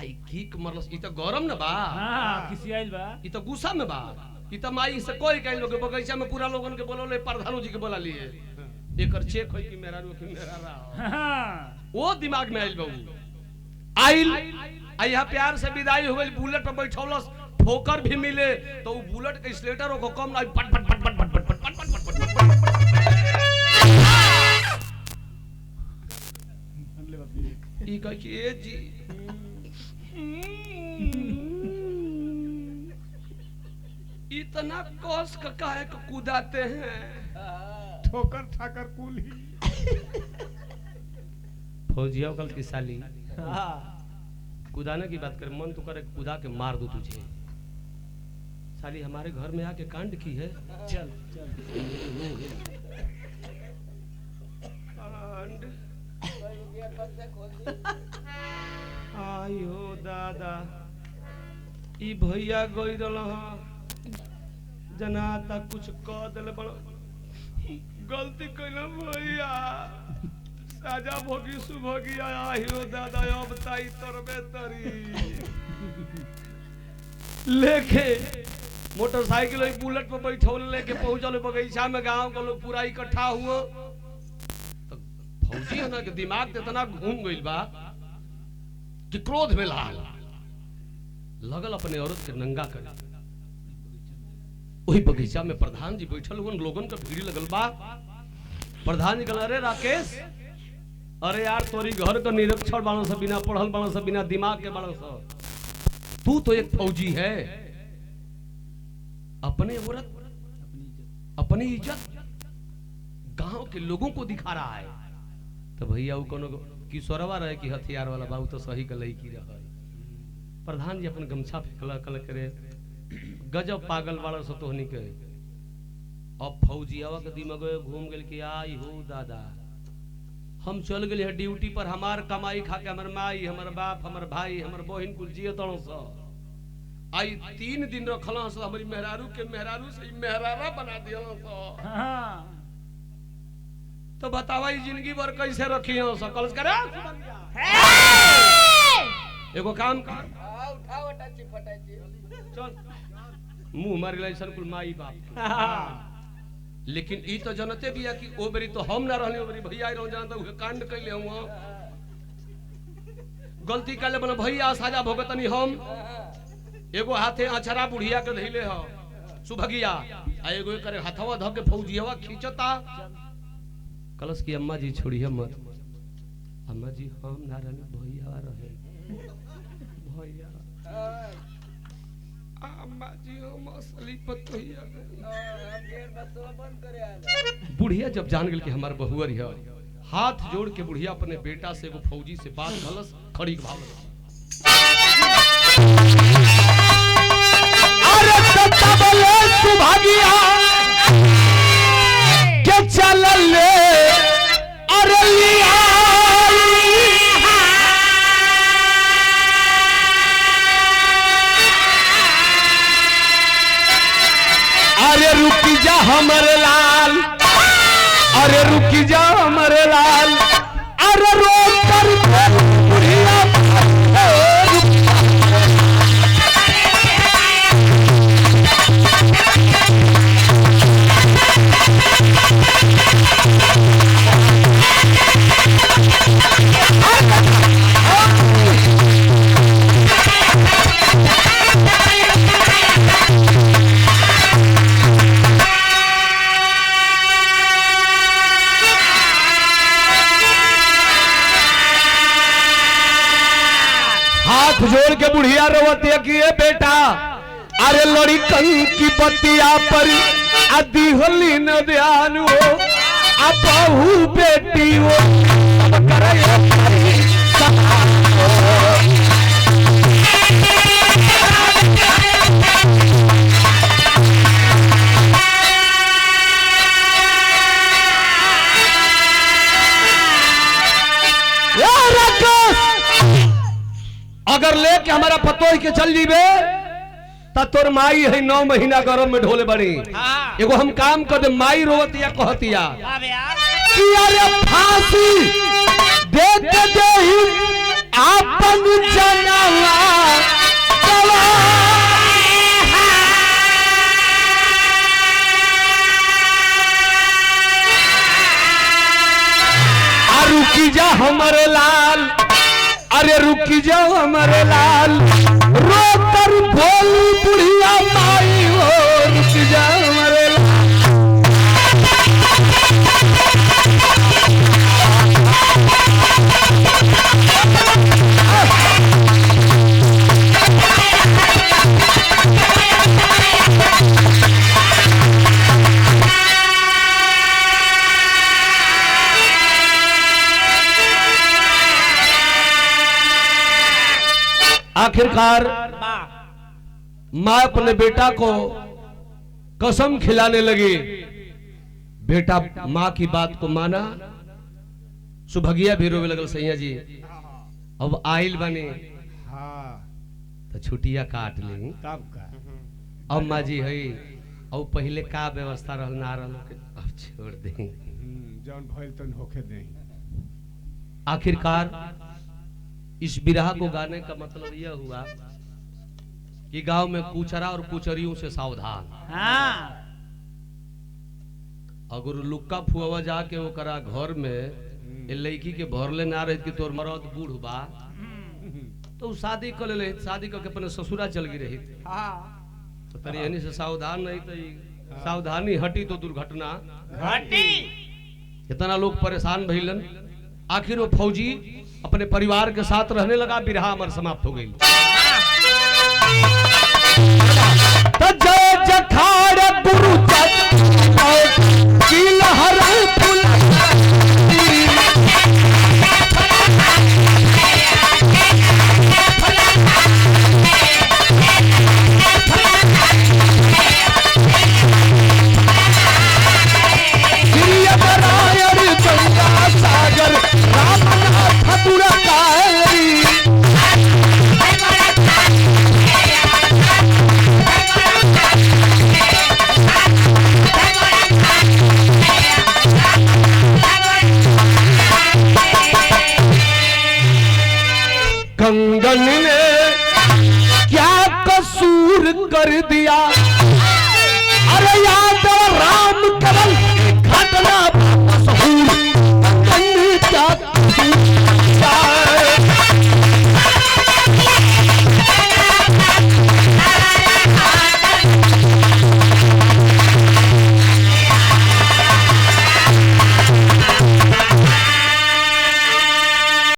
आई किक मरलस ई त गरम न बा हां किसी आइल बा ई त गुस्सा में बा ई त माई से कोई कहल के बगीचा में पूरा लोगन के बोलले प्रधानो जी के बोला लिए एकर चेक होई कि मेरा रो कि मेरा रा हां वो दिमाग में आइल बाबू आइल यहाँ प्यार से विदाई हो गई बुलेट पर बैठौलस ठोकर भी मिले तो वो बुलेट के स्लेटर को कम ना पट पट पट पट पट पट पट पट पट ई कह के ए जी इतना कस का काहे को कूदाते हैं ठोकर ठाकर कुली फौजिया कल की साली कूदाने की बात करे मन तो करे कूदा के मार दो तुझे साली हमारे घर में आके कांड की है चल चल कांड आयो दादा ई भैया गई रहा जनाता कुछ कह दिल बड़ गलती कैला भैया साजा भोगी सुभोगी आयो दादा अब ताई तरबे तरी लेके मोटरसाइकिल एक बुलेट पर बैठौल लेके पहुंचल बगीचा में गांव के लोग पूरा इकट्ठा हुआ तो फौजी है ना के दिमाग इतना घूम गइल बा कि क्रोध में लगल अपने औरत के नंगा कर वही बगीचा में प्रधान जी बैठल हुए लोगन का भीड़ लगल बा प्रधान जी कहला अरे राकेश अरे यार तोरी घर का निरक्षर बाणो से बिना पढ़ल बाणो से बिना दिमाग के बाणो से तू तो एक फौजी है अपने औरत अपनी इज्जत गांव के लोगों को दिखा रहा है तो भैया वो कोनो किशोरवा रहे कि हथियार वाला बाबू तो सही का लई की रहा प्रधान जी अपन गमछा फेंकला कल करे गजब पागल वाला से तोहनी के अब फौजियावा के दिमाग में घूम गेल कि आई हो दादा हम चल गए हैं ड्यूटी पर हमार कमाई खा के हमर माई हमर बाप हमर भाई हमर बहन कुल जिए तड़ो स आई 3 दिन रखला स हमारी मेहरारू के मेहरारू से मेहरारा बना दिया स हां तो बतावा जिंदगी भर कैसे रखी हो स कल करे एगो काम कर उठाओ टची फटाची चल मुंह मार गेल सन कुल माई बाप लेकिन ई तो जनते बिया कि ओ बेरी तो हम ना रहनी ओ बेरी भैया रह जानता उहे कांड कैले हुआ गलती कैले बन भैया साजा भोगतनी हम एगो हाथे अछरा बुढ़िया के धइले ह सुभगिया आ एगो करे हाथवा ध के फौजियावा खींचता कलश की अम्मा जी छोड़िए मत अम्मा जी हम ना रहनी भैया रहे भैया अम्मा जी हम असली पतोहिया हम गेट बसवा बंद करे आला बुढ़िया जब जान गेल कि हमार बहुअर है हाथ जोड़ के बुढ़िया अपने बेटा से एगो फौजी से बात भलस खड़ी भाव अरे सत्ता बोले सुभागिया के चल ले अरे लिया अरे रुकी जा हमरे लाल अरे रुकी जा हमरे लाल अरे रोक कर बुढ़िया जोड़ के बुढ़िया रोवती कि ये बेटा अरे लड़कन की बतिया पर आदि होली न ध्यान हो अब बहू बेटी हो अब करे अगर लेके हमारा पतोह के चल जीबे ता तोर माई है 9 महीना गरम में ढोले बड़ी एगो हम काम कर दे माई रोवतिया कहतिया कि अरे फांसी देते दे आपन जनवा रुकी जा हमारे लाल, अरे रुकी जाओ हमारे लाल, रो कर बोल बुढ़िया माई हो, रुकी जाओ हमारे लाल। आखिरकार माँ अपने बेटा को कसम खिलाने लगी। बेटा माँ की बात को माना। सुभगिया भी रोवे लगल सैया जी अब आइल बने हाँ तो छुट्टिया काट ली। तब का अब माँ जी है अब पहले का व्यवस्था रहल ना रहल अब छोड़ दे। जौन भइल तन होके दे। आखिरकार इस बिरहा को गाने का मतलब यह हुआ कि गांव में कुचरा और कुचरियों से सावधान। हाँ अगर लुक्का फुआवा जाके वो करा घर में ये लड़की के भरले ना रहे कि तोर मरद बूढ़ बा तो शादी कर ले, शादी करके अपने ससुरा चल गई रही तो तनी यानी से सावधान नहीं तो सावधानी हटी तो दुर्घटना घटी। कितना लोग परेशान भइलन। आखिर वो फौजी अपने परिवार के साथ रहने लगा। बिरहा अमर समाप्त हो गई। सागर रामनाथ कंगन ने क्या कसूर कर दिया। अरे यादव राम केवल घटना